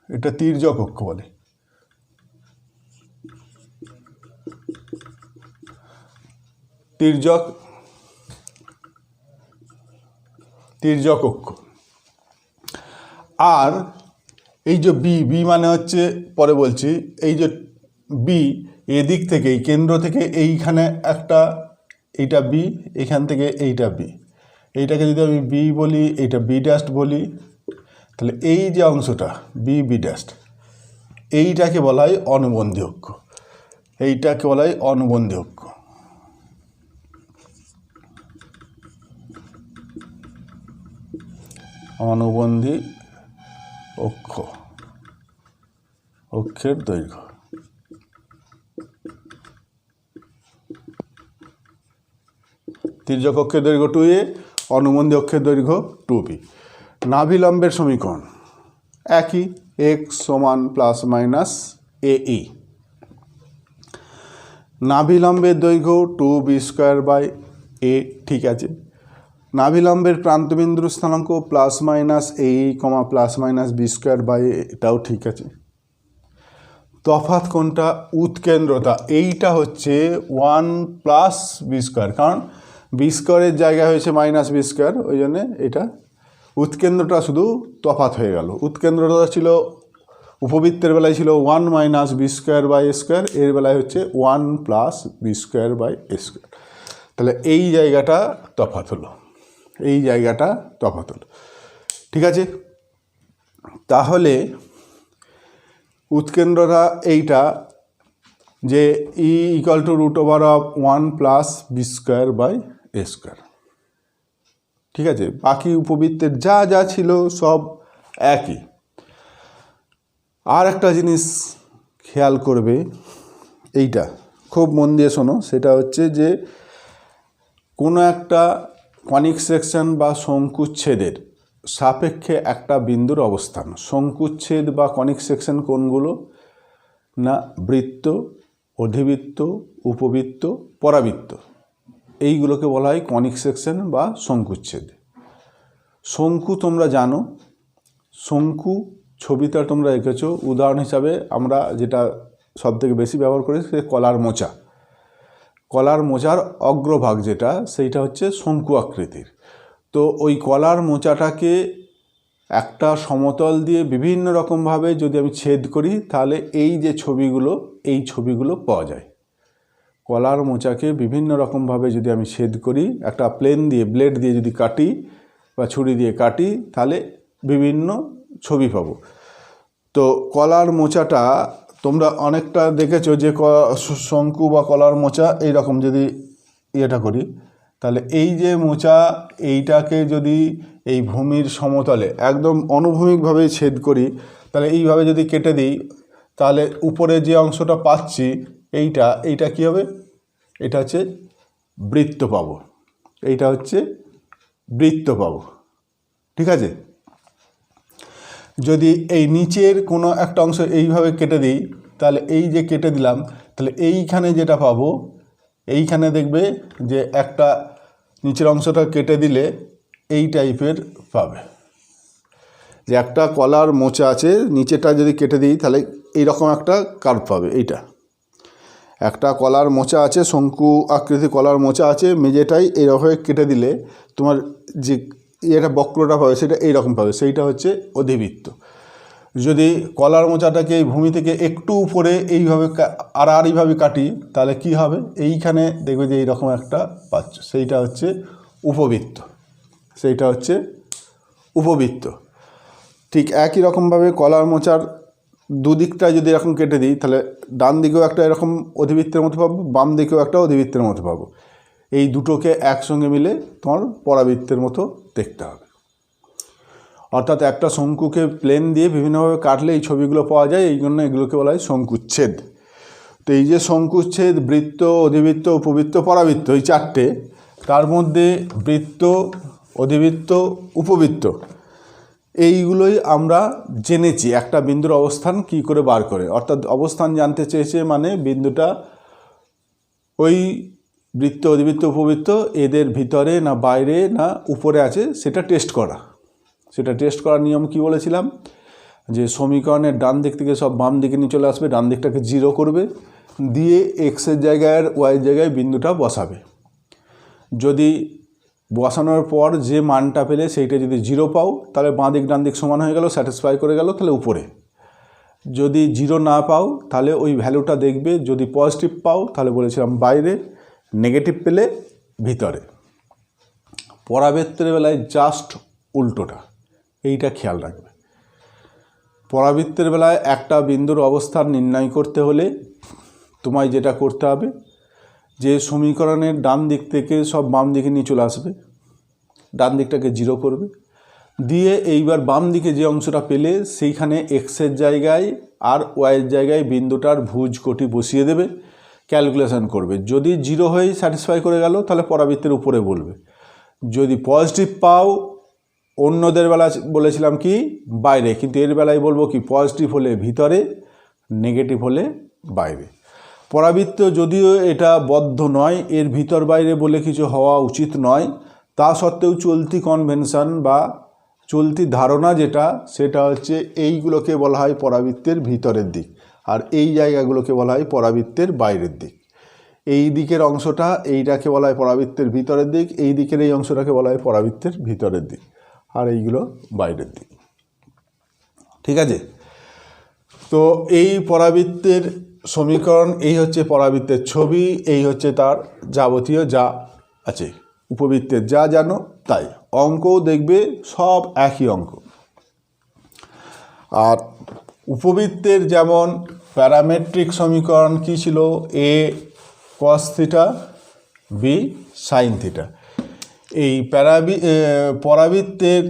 এটা তির্যক অক্ষ বলে। তির্যক অক্ষ। আর এই যে বি মানে হচ্ছে, পরে বলছি, এই যে বি এদিক থেকে, এই কেন্দ্র থেকে এইখানে একটা, এইটা বি, এখান থেকে এইটা বি, এইটাকে যদি আমি বি বলি, এইটা বি ড্যাশ বলি, তাহলে এই যে অংশটা বি ড্যাশ, এইটাকে বলা হয় অনুবন্ধী অক্ষ, এইটাকে বলা হয় অনুবন্ধী অক্ষ। অনুবন্ধী অক্ষ, অক্ষের দৈর্ঘ্য। তির্যক অক্ষের দৈর্ঘ্য 2a, অনুবন্ধী অক্ষের দৈর্ঘ্য 2b। নাভিলম্বের সমীকরণ একই, x সমান প্লাস মাইনাস ae। নাভিলম্বের দৈর্ঘ্য 2b²/a, ঠিক আছে। নাভিলম্বের প্রান্তবিন্দুর স্থানাঙ্ক ±a, ±b²/a, এটাও ঠিক আছে। তফাৎ কোনটা? উৎকেন্দ্রতা। এইটা হচ্ছে 1+b², কারণ b²-এর জায়গায় হয়েছে -b², ওই জন্যে এটা উৎকেন্দ্রটা শুধু তফাৎ হয়ে গেল। উৎকেন্দ্রতা ছিল উপবৃত্তের বেলায় ছিল 1 - b²/a², এর বেলায় হচ্ছে 1 + b²/a²। তাহলে এই জায়গাটা তফাৎ হলো, এই জায়গাটা তফাৎ হলো, ঠিক আছে। তাহলে উৎকেন্দ্রতা এইটা যে E = √1 + b²/a², ঠিক আছে। বাকি উপবৃত্তের যা যা ছিল সব একই। আর একটা জিনিস খেয়াল করবে, এইটা খুব মন দিয়ে শোনো, সেটা হচ্ছে যে কোনো একটা কনিক সেকশন বা শঙ্কুচ্ছেদের সাপেক্ষে একটা বিন্দুর অবস্থান। শঙ্কুচ্ছেদ বা কনিক সেকশন কোনগুলো? না, বৃত্ত, অধিবৃত্ত, উপবৃত্ত, পরাবৃত্ত, এইগুলোকে বলা হয় কনিক সেকশন বা শঙ্কুচ্ছেদ। শঙ্কু তোমরা জানো, শঙ্কু ছবিটা তোমরা এঁকেছো। উদাহরণ হিসাবে আমরা যেটা সবথেকে বেশি ব্যবহার করি সে কলার মোচা। কলার মোচার অগ্রভাগ যেটা, সেইটা হচ্ছে শঙ্কু আকৃতির। তো ওই কলার মোচাটাকে একটা সমতল দিয়ে বিভিন্ন রকমভাবে যদি আমি ছেদ করি, তাহলে এই যে ছবিগুলো, এই ছবিগুলো পাওয়া যায়। কলার মোচাকে বিভিন্ন রকমভাবে যদি আমি ছেদ করি, একটা প্লেন দিয়ে, ব্লেড দিয়ে যদি কাটি বা ছুরি দিয়ে কাটি, তাহলে বিভিন্ন ছবি পাবো। তো কলার মোচাটা তোমরা অনেকটা দেখেছো যে শঙ্কু বা কলার মোচা এইরকম যদি ইয়েটা করি, তাহলে এই যে মোচা, এইটাকে যদি এই ভূমির সমতলে একদম অনুভূমিকভাবে ছেদ করি, তাহলে এইভাবে যদি কেটে দিই, তাহলে উপরে যে অংশটা পাচ্ছি এইটা কী হবে? এটা হচ্ছে বৃত্ত পাবো, এইটা হচ্ছে বৃত্ত পাবো, ঠিক আছে। যদি এই নিচের কোনো একটা অংশ এইভাবে কেটে দিই, তাহলে এই যে কেটে দিলাম, তাহলে এইখানে যেটা পাবো, এইখানে দেখবে যে একটা নিচের অংশটা কেটে দিলে এই টাইপের পাবে, যে একটা কলার মোচা আছে, নিচেটা যদি কেটে দিই তাহলে এইরকম একটা কার্ভ পাবে। এইটা একটা কলার মোচা আছে, শঙ্কু আকৃতি কলার মোচা আছে, মেঝেটাই এইরকম কেটে দিলে তোমার যে এটা বক্রটা পাবে সেটা এইরকম পাবে, সেইটা হচ্ছে অধিবৃত্ত। যদি কলার মোচাটাকে এই ভূমি থেকে একটু উপরে এইভাবে আড়াআড়িভাবে কাটি, তাহলে কি হবে? এইখানে দেখবে যে এইরকম একটা পাচ্ছ, সেইটা হচ্ছে উপবৃত্ত, সেইটা হচ্ছে উপবৃত্ত। ঠিক একই রকমভাবে কলার মোচার দুদিকটা যদি এরকম কেটে দিই, তাহলে ডান দিকেও একটা এরকম অধিবৃত্তের মতো পাবো, বাম দিকেও একটা অধিবৃত্তের মতো পাবো। এই দুটোকে একসঙ্গে মিলে তোমার পরাবৃত্তের মতো দেখতে হবে। অর্থাৎ একটা শঙ্কুকে প্লেন দিয়ে বিভিন্নভাবে কাটলে এই ছবিগুলো পাওয়া যায়, এই জন্য এগুলোকে বলা হয় শঙ্কুচ্ছেদ। তো এই যে শঙ্কুচ্ছেদ, বৃত্ত, অধিবৃত্ত, উপবৃত্ত, পরাবৃত্ত, এই চারটে, তার মধ্যে বৃত্ত, অধিবৃত্ত, উপবৃত্ত, এইগুলোই আমরা জেনেছি একটা বিন্দুর অবস্থান কি করে বার করে। অর্থাৎ অবস্থান জানতে চেয়েছে মানে বিন্দুটা ওই বৃত্ত, অধিবৃত্ত, উপবৃত্ত এদের ভিতরে না বাইরে না উপরে আছে সেটা টেস্ট করা। সেটা টেস্ট করার নিয়ম কি বলেছিলাম? যে সমীকরণের ডান দিক থেকে সব বাম দিকে নিয়ে চলে আসবে, ডান দিকটাকে 0 করবে, দিয়ে এক্সের জায়গায় আর ওয়াইয়ের জায়গায় বিন্দুটা বসাবে। যদি বসানোর পর যে মানটা পেলে সেইটা যদি 0 পাও, তাহলে বাঁ দিক ডান দিক সমান হয়ে গেল, স্যাটিসফাই করে গেল, তাহলে উপরে। যদি 0 না পাও, তাহলে ওই ভ্যালুটা দেখবে, যদি পজিটিভ পাও তাহলে বলেছিলাম বাইরে, নেগেটিভ পেলে ভিতরে। পরাবৃত্তের বেলায় জাস্ট উল্টোটা, এইটা খেয়াল রাখবে। পরাবৃত্তের বেলায় একটা বিন্দুর অবস্থান নির্ণয় করতে হলে তোমায় যেটা করতে হবে, যে সমীকরণের ডান দিক থেকে সব বাম দিকে নিয়ে চলে আসবে, ডান দিকটাকে 0 করবে, দিয়ে এইবার বাম দিকে যে অংশটা পেলে সেইখানে এক্সের জায়গায় আর ওয়াইয়ের জায়গায় বিন্দুটার ভুজ কোটি বসিয়ে দেবে, ক্যালকুলেশন করবে। যদি 0 হয়ে স্যাটিসফাই করে গেল, তাহলে পরাবৃত্তের উপরে বলবে। যদি পজিটিভ পাও, অন্যদের বেলা বলেছিলাম কি বাইরে, কিন্তু এর বেলায় বলবো কি পজিটিভ হলে ভিতরে, নেগেটিভ হলে বাইরে। পরাবৃত্ত যদিও এটা বদ্ধ নয়, এর ভিতর বাইরে বলে কিছু হওয়া উচিত নয়, তা সত্ত্বেও চলতি কনভেনশন বা চলতি ধারণা যেটা, সেটা হচ্ছে এইগুলোকে বলা হয় পরাবৃত্তের ভিতরের দিক, আর এই জায়গাগুলোকে বলা হয় পরাবৃত্তের বাইরের দিক। এই দিকের অংশটা এইটাকে বলা হয় পরাবৃত্তের ভিতরের দিক, এই দিকের এই অংশটাকে বলা হয় পরাবৃত্তের ভিতরের দিক, আর এইগুলো বাইরের দিক। ঠিক আছে? তো এই পরাবৃত্তের সমীকরণ, এই হচ্ছে পরাবৃত্তের ছবি, এই হচ্ছে তার যাবতীয় যা আছে, উপবৃত্তের যা জানো তাই। অঙ্কও দেখবে সব একই অঙ্ক। আর উপবৃত্তের যেমন প্যারামেট্রিক সমীকরণ কী ছিল? A cos theta B sine theta. এই পরাবৃত্তের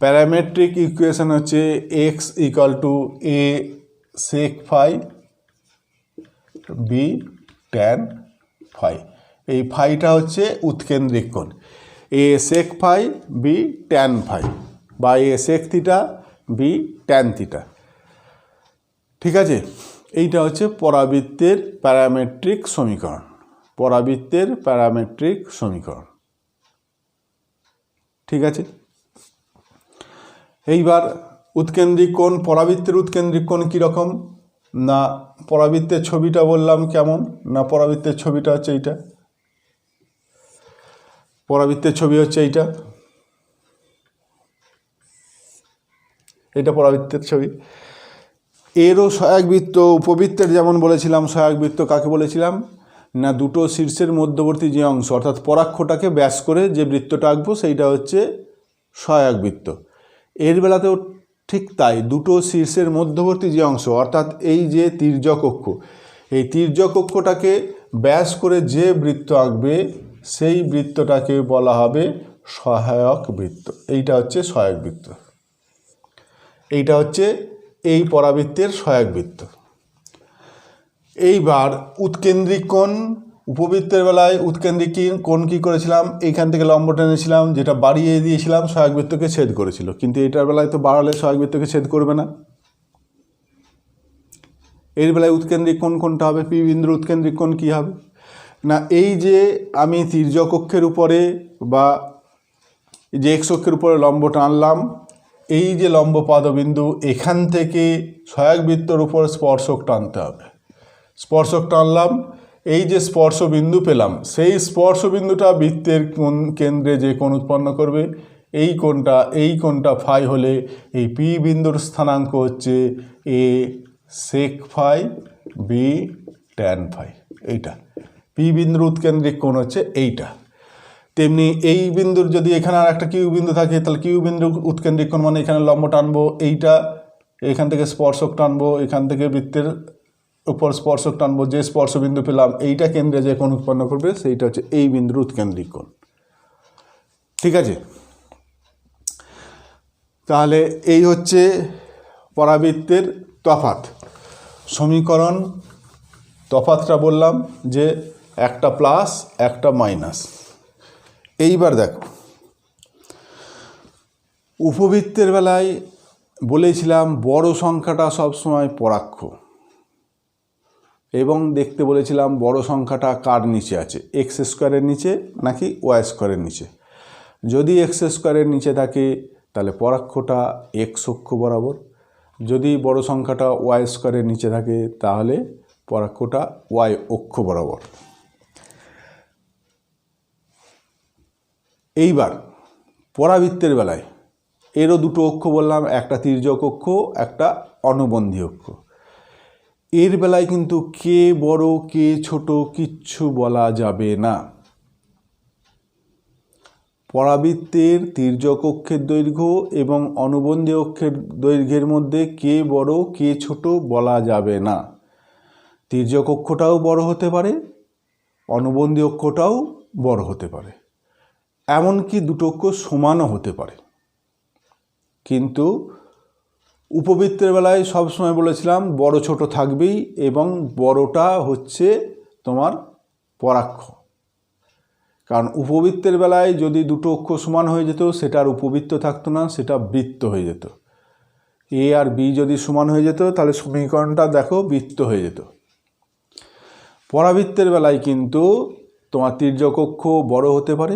প্যারামেট্রিক ইকুয়েশন হচ্ছে X equal to A sec phi B tan phi. এই ফাইটা হচ্ছে উৎকেন্দ্রিক কোণ, A sec phi B tan phi, বা A sec theta B tan theta. ঠিক আছে? এইটা হচ্ছে পরাবৃত্তের প্যারামেট্রিক সমীকরণ, পরাবৃত্তের প্যারামেট্রিক সমীকরণ। ঠিক আছে? এইবার উৎকেন্দ্রিক কোণ, পরাবৃত্তের উৎকেন্দ্রিক কোণ কীরকম? না, পরাবৃত্তের ছবিটা বললাম কেমন, না পরাবৃত্তের ছবিটা হচ্ছে এইটা, পরাবৃত্তের ছবি হচ্ছে এইটা, এটা পরাবৃত্তের ছবি। এরও সহায়ক বৃত্ত, উপবৃত্তের যেমন বলেছিলাম সহায়ক বৃত্ত কাকে বলেছিলাম? না দুটো শীর্ষের মধ্যবর্তী যে অংশ, অর্থাৎ পরাক্ষটাকে ব্যাস করে যে বৃত্তটা আঁকবো সেইটা হচ্ছে সহায়ক বৃত্ত। এর বেলাতেও ঠিক তাই, দুটো শীর্ষের মধ্যবর্তী যে অংশ, অর্থাৎ এই যে তির্যক অক্ষ, এই তির্যক অক্ষটাকে ব্যাস করে যে বৃত্ত আঁকবে সেই বৃত্তটাকে বলা হবে সহায়ক বৃত্ত। এইটা হচ্ছে সহায়ক বৃত্ত, এইটা হচ্ছে এই পরাবৃত্তের সহায়ক বৃত্ত। এইবার উৎকেন্দ্রিক কোণ, উপবৃত্তের বেলায় উৎকেন্দ্রিক কোণ কী করেছিলাম? এইখান থেকে লম্ব টেনেছিলাম, যেটা বাড়িয়ে দিয়েছিলাম সহায়ক বৃত্তকে ছেদ করেছিল, কিন্তু এটার বেলায় তো বাড়ালে সহায়ক বৃত্তকে ছেদ করবে না। এর বেলায় উৎকেন্দ্রিক কোণ কোনটা হবে? পি বিন্দুর উৎকেন্দ্রিক কোণ কী হবে? না এই যে আমি তির্যক অক্ষের উপরে বা যে এক্স অক্ষের উপরে লম্ব টানলাম, এই যে লম্ব পাদবিন্দু, এখান থেকে সহায়ক বৃত্তর উপর স্পর্শক টানতে হবে। স্পর্শক টানলাম, এই যে স্পর্শ বিন্দু পেলাম, সেই স্পর্শ বিন্দুটা বৃত্তের কোণ কেন্দ্রে যে কোণ উৎপন্ন করবে, এই কোণটা ফাই হলে এই পি বিন্দুর স্থানাঙ্ক হচ্ছে এ sec phi B tan phi. এইটা পি বিন্দুর উৎকেন্দ্রিক কোণ হচ্ছে এইটা। তেমনি এই বিন্দুর যদি এখানে আর একটা কিউ বিন্দু থাকে, তাহলে কিউ বিন্দুর উৎকেন্দ্রিক কোণ মানে এখানে লম্ব টানবো, এইটা এখান থেকে স্পর্শক টানবো, এখান থেকে বৃত্তের উপর স্পর্শক টানবো, যে স্পর্শ বিন্দু পেলাম এইটা কেন্দ্রে যে কোণ উৎপন্ন করবে সেইটা হচ্ছে এই বিন্দুর উৎকেন্দ্রিক কোণ। ঠিক আছে? তাহলে এই হচ্ছে পরাবৃত্তের তফাৎ সমীকরণ। তফাৎটা বললাম যে একটা প্লাস একটা মাইনাস। এইবার দেখো, উপবৃত্তের বেলায় বলেছিলাম বড় সংখ্যাটা সবসময় পরাক্ষ, এবং দেখতে বলেছিলাম বড় সংখ্যাটা কার নিচে আছে, এক্স স্কোয়ারের নিচে নাকি ওয়াই স্কোয়ারের নিচে। যদি এক্স স্কোয়ারের নিচে থাকে তাহলে পরাক্ষটা এক্স অক্ষ বরাবর, যদি বড় সংখ্যাটা ওয়াই স্কোয়ারের নিচে থাকে তাহলে পরাক্ষটা ওয়াই অক্ষ বরাবর। এইবার পরাবৃত্তের বেলায় এরও দুটো অক্ষ বললাম, একটা তির্যক অক্ষ, একটা অনুবন্ধী অক্ষ। এর বেলায় কিন্তু কে বড় কে ছোট কিচ্ছু বলা যাবে না। পরাবৃত্তের তির্যক অক্ষের দৈর্ঘ্য এবং অনুবন্ধী অক্ষের দৈর্ঘ্যের মধ্যে কে বড় কে ছোট বলা যাবে না। তির্যক অক্ষটাও বড় হতে পারে, অনুবন্ধী অক্ষটাও বড় হতে পারে, এমনকি দুটো অক্ষ সমানও হতে পারে। কিন্তু উপবৃত্তের বেলায় সবসময় বলেছিলাম বড় ছোট থাকবেই, এবং বড়টা হচ্ছে তোমার পরাক্ষ। কারণ উপবৃত্তের বেলায় যদি দুটো অক্ষ সমান হয়ে যেত সেটা আর উপবৃত্ত থাকতো না, সেটা বৃত্ত হয়ে যেত। এ আর বি যদি সমান হয়ে যেত তাহলে সমীকরণটা দেখো বৃত্ত হয়ে যেত। পরাবৃত্তের বেলায় কিন্তু তোমার তির্যক অক্ষ বড় হতে পারে,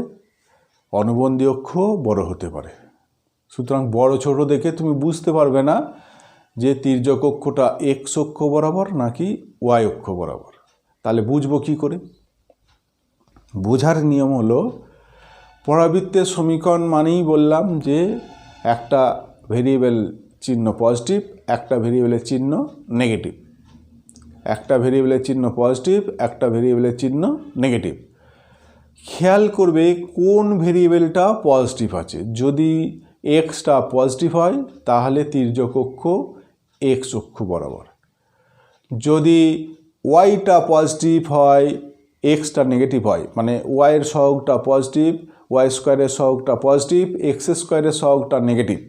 অনুবন্ধী অক্ষ বড় হতে পারে। সুতরাং বড় ছোট দেখে তুমি বুঝতে পারবে না যে তির্যক অক্ষটা এক্স অক্ষ বরাবর নাকি ওয়াই অক্ষ বরাবর। তাহলে বুঝবো কি করে? বোঝার নিয়ম হলো, পরাবৃত্তের সমীকরণ মানেই বললাম যে একটা ভেরিয়েবল চিহ্ন পজিটিভ, একটা ভেরিয়েবলের চিহ্ন নেগেটিভ, একটা ভেরিয়েবলের চিহ্ন পজিটিভ, একটা ভেরিয়েবলের চিহ্ন নেগেটিভ। খেয়াল করবে কোন ভেরিয়েবলটা পজিটিভ আছে। যদি এক্সটা পজিটিভ হয় তাহলে তির্যক অক্ষ এক্স অক্ষ বরাবর। যদি ওয়াইটা পজিটিভ হয়, এক্সটা নেগেটিভ হয়, মানে ওয়াইয়ের সহগটা পজিটিভ, ওয়াই স্কোয়ারের সহগটা পজিটিভ, এক্স স্কোয়ারের সহগটা নেগেটিভ,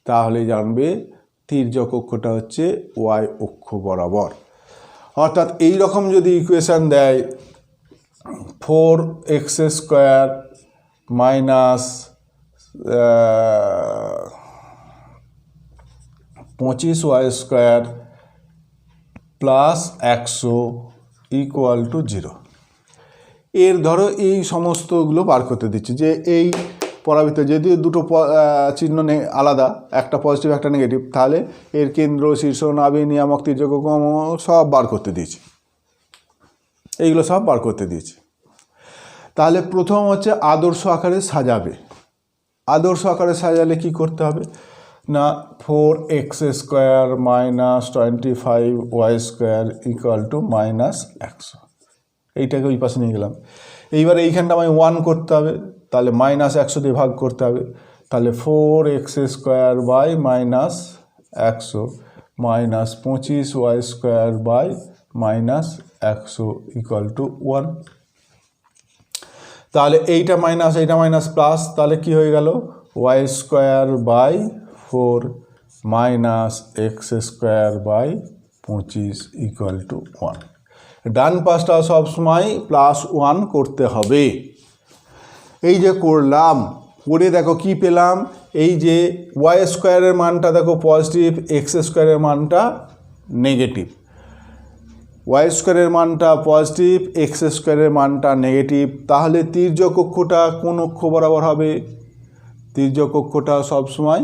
তাহলে জানবে তির্যক অক্ষটা হচ্ছে ওয়াই অক্ষ বরাবর। অর্থাৎ এই রকম যদি ইকুয়েশান দেয় 4x square minus 25y square plus 100 equal two 0, এর ধরো এই সমস্তগুলো বার করতে দিচ্ছি যে এই পরাবৃত্তে যদি দুটো চিহ্ন আলাদা, একটা পজিটিভ একটা নেগেটিভ, তাহলে এর কেন্দ্র, শীর্ষ, নাভি, নিয়ামক, তির্যক অক্ষ সব বার করতে দিয়েছি, এইগুলো সব বার করতে দিয়েছি। তাহলে প্রথম হচ্ছে আদর্শ আকারে সাজাবে। আদর্শ আকারে সাজালে কি করতে হবে না, 4x square minus 25y square equal two minus 100, এইটাকে ওই পাশে নিয়ে গেলাম। এইবার এইখানটা আমায় 1 করতে হবে, তাহলে মাইনাস 100 দিয়ে ভাগ করতে হবে। তাহলে 4x square by minus 100 minus 25y square by minus 100 equal to 1। তাহলে এইটা মাইনাস প্লাস, তাহলে কি হয়ে গেল, y square by 4 minus x square by 25 equal to 1। ডান পাশটা সবসময় +1 করতে হবে। এই যে করলাম, করে দেখো কি পেলাম, এই যে ওয়াই স্কোয়ারের মানটা দেখো পজিটিভ, এক্স স্কোয়ারের মানটা নেগেটিভ। ওয়াই স্কোয়ারের মানটা পজিটিভ, এক্স স্কোয়ারের মানটা নেগেটিভ, তাহলে তির্যক অক্ষটা কোন অক্ষ বরাবর হবে? তির্যক অক্ষটা সবসময়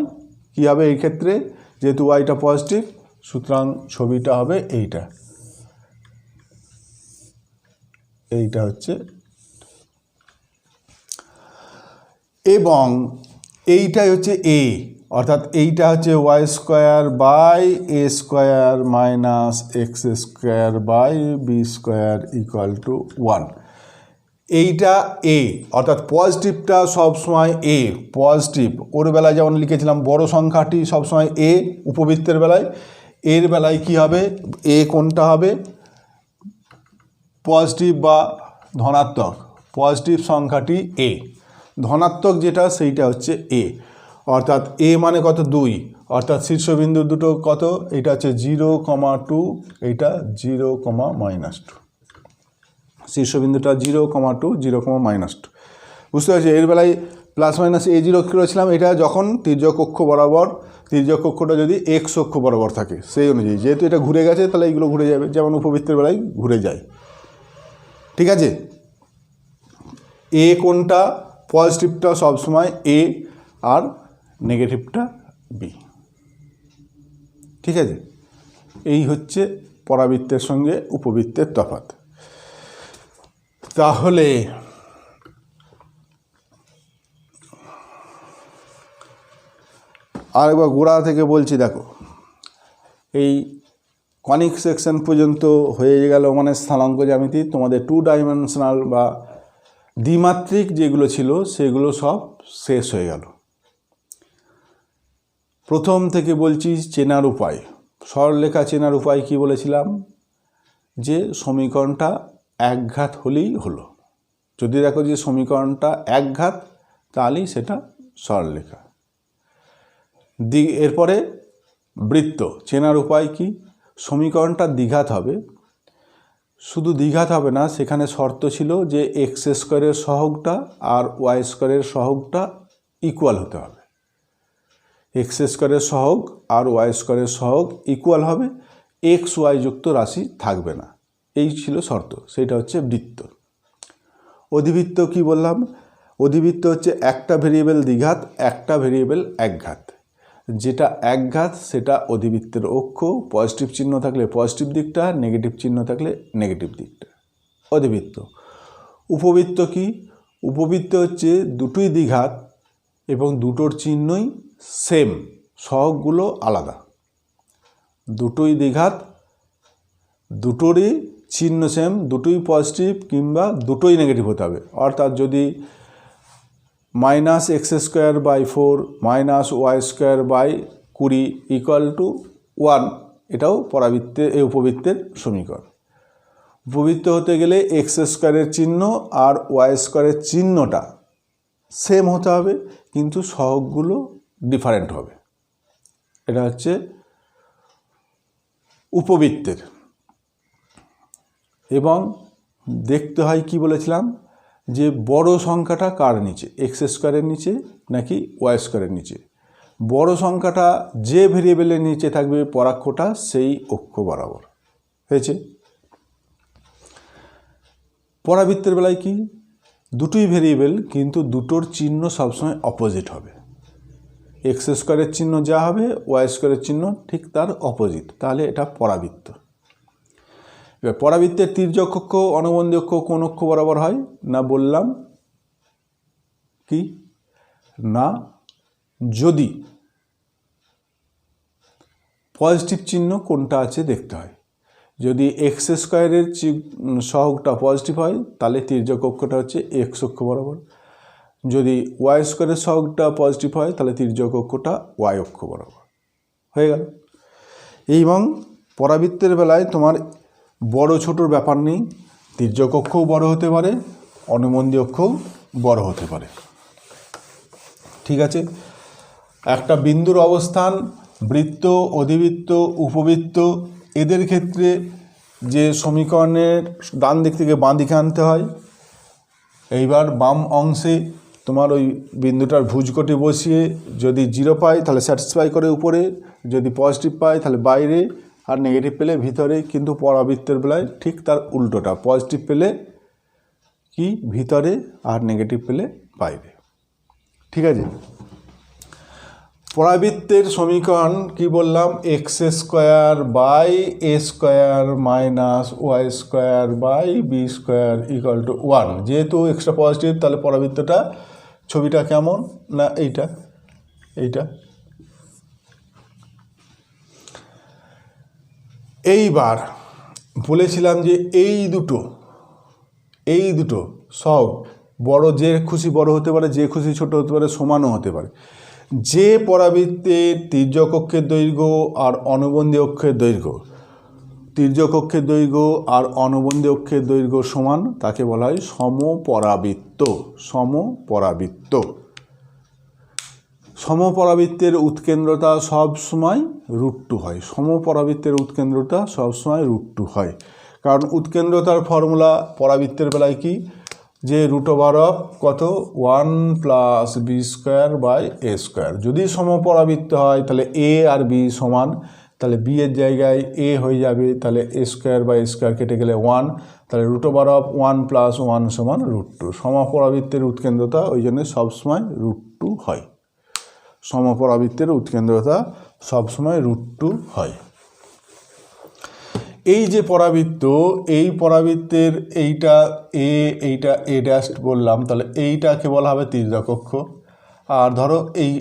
কী হবে এই ক্ষেত্রে, যেহেতু ওয়াইটা পজিটিভ, সুতরাং ছবিটা হবে এইটা, এইটা হচ্ছে, এবং এইটাই হচ্ছে এ, অর্থাৎ এইটা হচ্ছে y square by A square minus x square by B square equal to 1। এইটা এ, অর্থাৎ পজিটিভটা সবসময় এ, পজিটিভ। ওর বেলায় যেমন লিখেছিলাম বড় সংখ্যাটি সবসময় এ উপবৃত্তের বেলায়, এর বেলায় কি হবে, এ কোনটা হবে, পজিটিভ বা ধনাত্মক, পজিটিভ সংখ্যাটি এ, ধনাত্মক যেটা সেইটা হচ্ছে এ। অর্থাৎ এ মানে কত, 2, অর্থাৎ শীর্ষবিন্দু দুটো কত, এটা হচ্ছে 0,2, এইটা 0,-2, শীর্ষবিন্দুটা 0,2, 0,-2, বুঝতে পারছি। এর বেলায় +-a0 করেছিলাম, এটা যখন তির্যক অক্ষ বরাবর, তির্যক অক্ষটা যদি এক্স অক্ষ বরাবর থাকে সেই অনুযায়ী, যেহেতু এটা ঘুরে গেছে তাহলে এইগুলো ঘুরে যাবে, যেমন উপবৃত্তের বেলায় ঘুরে যায়, ঠিক আছে। এ কোনটা, পজিটিভটা সবসময় এ আর নেগেটিভটা বি, ঠিক আছে। এই হচ্ছে পরাবৃত্তের সঙ্গে উপবৃত্তের তফাৎ। তাহলে আরেকবার গোড়া থেকে বলছি, দেখো এই কনিক সেকশন পর্যন্ত হয়ে গেল, মানে স্থানাঙ্ক জ্যামিতি। তোমাদের 2 ডাইমেনশনাল বা দ্বিমাত্রিক যেগুলো ছিল সেগুলো সব শেষ হয়ে গেল। প্রথম থেকে বলছি চেনার উপায়, সরলরেখা চেনার উপায় কি বলেছিলাম, যে সমীকরণটা একঘাত হলেই হলো। যদি দেখো যে সমীকরণটা একঘাত তাহলেই সেটা সরলরেখা। এরপরে বৃত্ত চেনার উপায় কি, সমীকরণটা দ্বিঘাত হবে, শুধু দ্বিঘাত হবে না, সেখানে শর্ত ছিল যে এক্স স্কোয়ারের সহগটা আর ওয়াই স্কোয়ারের সহগটা ইকুয়াল হতে হবে। এক্স স্কোয়ারের সহগ আর ওয়াই স্কোয়ারের সহগ ইকুয়াল হবে, এক্স ওয়াই যুক্ত রাশি থাকবে না। এই ছিল শর্ত, সেটা হচ্ছে বৃত্ত। অধিবৃত্ত কি বললাম? অধিবৃত্ত হচ্ছে একটা ভেরিয়েবল দ্বিঘাত, একটা ভেরিয়েবল একঘাত। যেটা একঘাত সেটা অধিবৃত্তের অক্ষ, পজিটিভ চিহ্ন থাকলে পজিটিভ দিকটা, নেগেটিভ চিহ্ন থাকলে নেগেটিভ দিকটা, অধিবৃত্ত। উপবৃত্ত কি? উপবৃত্ত হচ্ছে দুটোই দ্বিঘাত এবং দুটোর চিহ্নই সেম, সহগগুলো আলাদা। দুটোই দ্বিঘাত, দুটোরই চিহ্ন সেম, দুটোই পজিটিভ কিংবা দুটোই নেগেটিভ হতে হবে। অর্থাৎ যদি -x²/4 -y²/20 = 1, এটাও উপবৃত্তের সমীকরণ। উপবৃত্ত হতে গেলে x² চিহ্ন আর y² চিহ্নটা সেম হতে হবে, কিন্তু সহগগুলো ডিফারেন্ট হবে। এটা হচ্ছে উপবৃত্তের। এবং দেখতে হয় কি বলেছিলাম, যে বড় সংখ্যাটা কার নিচে, x² নিচে নাকি y² নিচে। বড় সংখ্যাটা যে ভেরিয়েবলের নিচে থাকবে পরাক্ষটা সেই অক্ষ বরাবর। হয়েছে? পরাবৃত্তের বেলায় কি? দুটোই ভেরিয়েবল কিন্তু দুটোর চিহ্ন সবসময় অপোজিট হবে। x² চিহ্ন যা হবে y² চিহ্ন ঠিক তার অপোজিট, তাহলে এটা পরাবৃত্ত। এবার পরাবৃত্তের তির্যক অক্ষ অনুবন্ধী অক্ষ কোন অক্ষ বরাবর হয় না? বললাম কি না, যদি পজিটিভ চিহ্ন কোনটা আছে দেখতে হয়। যদি x² সহগটা পজিটিভ হয় তাহলে তির্যক অক্ষটা হচ্ছে x অক্ষ বরাবর। যদি y² সহগটা পজিটিভ হয় তাহলে তির্যক অক্ষটা y অক্ষ বরাবর। হয়ে গেল। এবং পরাবৃত্তের বেলায় তোমার বড় ছোটোর ব্যাপার নেই, তির্যক অক্ষও বড় হতে পারে, অনুবন্ধী অক্ষও বড় হতে পারে। ঠিক আছে? একটা বিন্দুর অবস্থান, বৃত্ত, অধিবৃত্ত, উপবৃত্ত, এদের ক্ষেত্রে যে সমীকরণের ডান দিক থেকে বাঁ দিকে আনতে হয়। এইবার বাম অংশে তোমার ওই বিন্দুটার ভুজকটি বসিয়ে যদি 0 পাই তাহলে স্যাটিসফাই করে উপরে, যদি পজিটিভ পাই তাহলে বাইরে, আর নেগেটিভ পেলে ভিতরে। কিন্তু পরাবৃত্তের বেলায় ঠিক তার উল্টোটা, পজিটিভ পেলে কি ভিতরে আর নেগেটিভ পেলে বাইরে। ঠিক আছে? পরাবৃত্তের সমীকরণ কি বললাম? x² by a² minus y² by b² = 1। যেহেতু এক্সট্রা পজিটিভ তাহলে পরাবৃত্তটা ছবিটা কেমন না এইটা, এইটা। এইবার বলেছিলাম যে এই দুটো সব বড়, যে খুশি বড় হতে পারে, যে খুশি ছোট হতে পারে, সমানও হতে পারে। যে পরাবৃত্তের তির্যক অক্ষের দৈর্ঘ্য আর অনুবন্ধী অক্ষের দৈর্ঘ্য, তির্যক অক্ষের দৈর্ঘ্য আর অনুবন্ধী অক্ষের দৈর্ঘ্য সমান, তাকে বলা হয় সমপরাবৃত্ত। সমপরাবৃত্ত। সমপরাবৃত্তের উৎকেন্দ্রতা সবসময় √2 হয়। সমপরাবৃত্তের উৎকেন্দ্রতা সবসময় √2 হয়, কারণ উৎকেন্দ্রতার ফর্মুলা পরাবৃত্তের বেলায় কি, যে √(1 + b²/a²। যদি সমপরাবৃত্ত হয় তাহলে a আর b সমান, তাহলে b এর জায়গায় a হয়ে যাবে, তাহলে a²/a² কেটে গেলে 1, তাহলে √(1 + 1 = √2। সমপরাবৃত্তের উৎকেন্দ্রতা ওই জন্য সবসময় √2 হয়। সমপরাবৃত্তের উৎকেন্দ্রতা সবসময় √2 হয়। এই যে পরাবৃত্ত, এই পরাবৃত্তের এইটা এইটা a' বললাম, তাহলে এইটাকে বলা হবে তির্যক অক্ষ। আর ধরো এই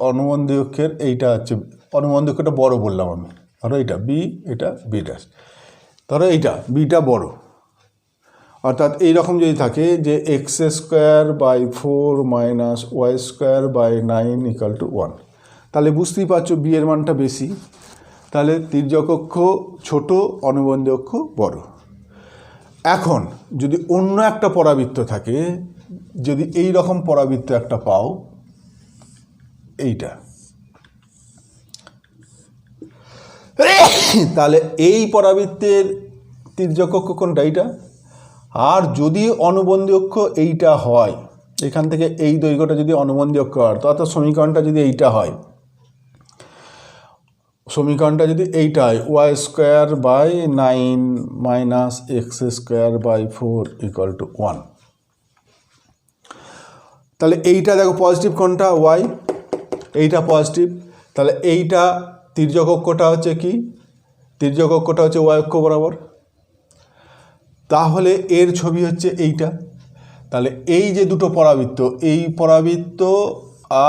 অনুবন্ধী অক্ষের এইটা হচ্ছে অনুবন্ধী অক্ষটা বড় বললাম আমি, ধরো এটা b, এটা b'। ধরো এইটা bটা বড়, অর্থাৎ এইরকম যদি থাকে যে x²/4 মাইনাস y²/9 = 1, তাহলে বুঝতেই পারছো b এর মানটা বেশি। তাহলে তির্যক অক্ষ ছোট, অনুবন্ধী অক্ষ বড়। এখন যদি অন্য একটা পরাবৃত্ত থাকে, যদি এই রকম পরাবৃত্ত একটা পাও, এইটা, তাহলে এই পরাবৃত্তের তির্যক অক্ষ কোনটা? এইটা। আর যদি অনুবন্ধী অক্ষ এইটা হয়, এখান থেকে এই দৈর্ঘ্যটা যদি অনুবন্ধী অক্ষ হয়, অর্থাৎ সমীকরণটা যদি এইটা হয়, সমীকরণটা যদি এইটা হয় y²/9 - x²/4 = 1, তাহলে এইটা দেখো পজিটিভ কোনটা y, এইটা পজিটিভ, তাহলে এইটা তির্যক অক্ষটা হচ্ছে কি, তির্যক অক্ষটা হচ্ছে y অক্ষ বরাবর, তাহলে এর ছবি হচ্ছে এইটা। তাহলে এই যে দুটো পরাবৃত্ত, এই পরাবৃত্ত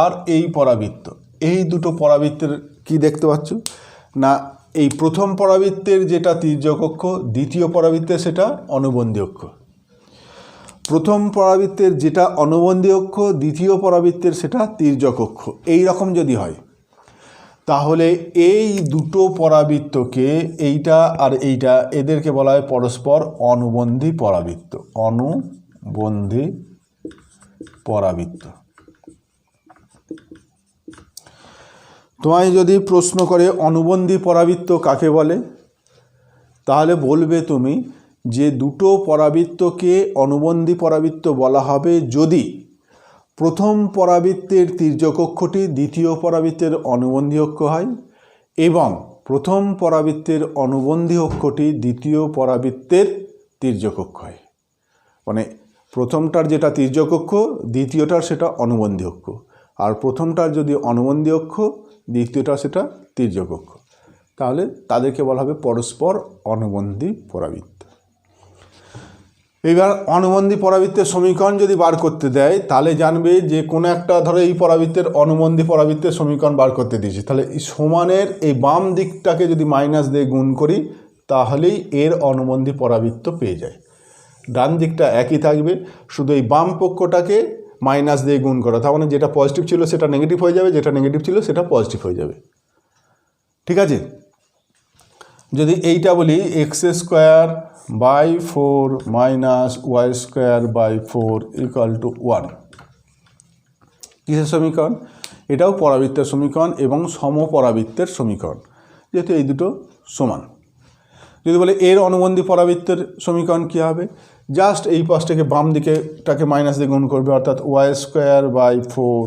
আর এই পরাবৃত্ত, এই দুটো পরাবৃত্তের কি দেখতে পাচ্ছ না, এই প্রথম পরাবৃত্তের যেটা তির্যক অক্ষ, দ্বিতীয় পরাবৃত্তের সেটা অনুবন্ধী অক্ষ। প্রথম পরাবৃত্তের যেটা অনুবন্ধী অক্ষ, দ্বিতীয় পরাবৃত্তের সেটা তির্যক অক্ষ। এই রকম যদি হয় তাহলে এই দুটো পরাবৃত্তকে, এইটা আর এইটা, এদেরকে বলা হয় পরস্পর অনুবন্ধী পরাবৃত্ত, অনুবন্ধী পরাবৃত্ত। তোমায় যদি প্রশ্ন করে অনুবন্ধী পরাবৃত্ত কাকে বলে, তাহলে বলবে তুমি যে দুটো পরাবৃত্তকে অনুবন্ধী পরাবৃত্ত বলা হবে যদি প্রথম পরাবৃত্তের তির্যক অক্ষটি দ্বিতীয় পরাবৃত্তের অনুবন্ধী অক্ষ হয় এবং প্রথম পরাবৃত্তের অনুবন্ধী অক্ষটি দ্বিতীয় পরাবৃত্তের তির্যক অক্ষ হয়। মানে প্রথমটার যেটা তির্যক অক্ষ, দ্বিতীয়টার সেটা অনুবন্ধী অক্ষ, আর প্রথমটার যদি অনুবন্ধী অক্ষ, দ্বিতীয়টা সেটা তির্যক অক্ষ, তাহলে তাদেরকে বলা হবে পরস্পর অনুবন্ধী পরাবৃত্ত। এবার অনুবন্ধী পরাবৃত্তের সমীকরণ যদি বার করতে দেয় তাহলে জানবে যে কোনো একটা, ধরো এই পরাবৃত্তের অনুবন্ধী পরাবৃত্তের সমীকরণ বার করতে দিয়েছি, তাহলে এই সমানের এই বাম দিকটাকে যদি মাইনাস দিয়ে গুণ করি তাহলেই এর অনুবন্ধী পরাবৃত্ত পেয়ে যায়। ডান দিকটা একই থাকবে, শুধু এই বাম পক্ষটাকে মাইনাস দিয়ে গুণ করা, তার মানে যেটা পজিটিভ ছিল সেটা নেগেটিভ হয়ে যাবে, যেটা নেগেটিভ ছিল সেটা পজিটিভ হয়ে যাবে। ঠিক আছে, যদি এইটা বলি x²/4 - y²/4 = 1, কিসের সমীকরণ? এটাও পরাবৃত্তের সমীকরণ এবং সমপরাবৃত্তের সমীকরণ, যেহেতু এই দুটো সমান। যদি বলে এর অনুবন্ধী পরাবৃত্তের সমীকরণ কী হবে, জাস্ট এই পাশটাকে বাম দিকেটাকে মাইনাস দিয়ে গুণ করবে, অর্থাৎ y²/4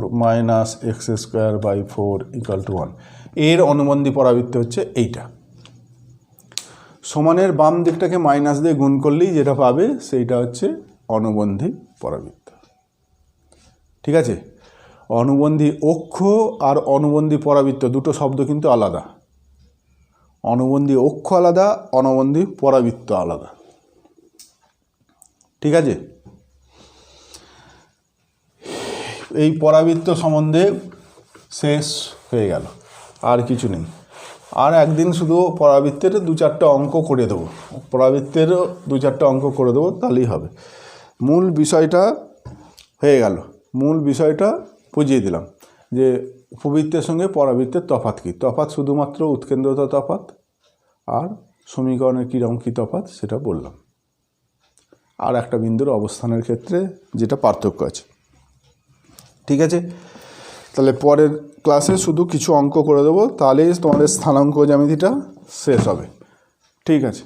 - x²/4 = 1। এর অনুবন্ধী পরাবৃত্ত হচ্ছে এইটা। সমানের বাম দিকটাকে মাইনাস দিয়ে গুণ করলেই যেটা পাবে সেইটা হচ্ছে অনুবন্ধী পরাবৃত্ত। ঠিক আছে, অনুবন্ধী অক্ষ আর অনুবন্ধী পরাবৃত্ত দুটো শব্দ কিন্তু আলাদা। অনুবন্ধী অক্ষ আলাদা, অনুবন্ধী পরাবৃত্ত আলাদা। ঠিক আছে, এই পরাবৃত্ত সম্বন্ধে শেষ হয়ে গেল, আর কিছু নেই। আর একদিন শুধু পরাবৃত্তের 2-4টা অঙ্ক করে দেবো, পরাবৃত্তেরও 2-4টা অঙ্ক করে দেবো, তাহলেই হবে। মূল বিষয়টা হয়ে গেল, মূল বিষয়টা বুঝিয়ে দিলাম যে উপবৃত্তের সঙ্গে পরাবৃত্তের তফাৎ কী। তফাৎ শুধুমাত্র উৎকেন্দ্রতা তফাৎ, আর সমীকরণের কীরকম কী তফাৎ সেটা বললাম, আর একটা বিন্দুর অবস্থানের ক্ষেত্রে যেটা পার্থক্য আছে। ঠিক আছে, তাহলে পরের ক্লাসে শুধু কিছু অঙ্ক করে দেবো, তাহলেই তোমাদের স্থানাঙ্ক জ্যামিতিটা শেষ হবে। ঠিক আছে।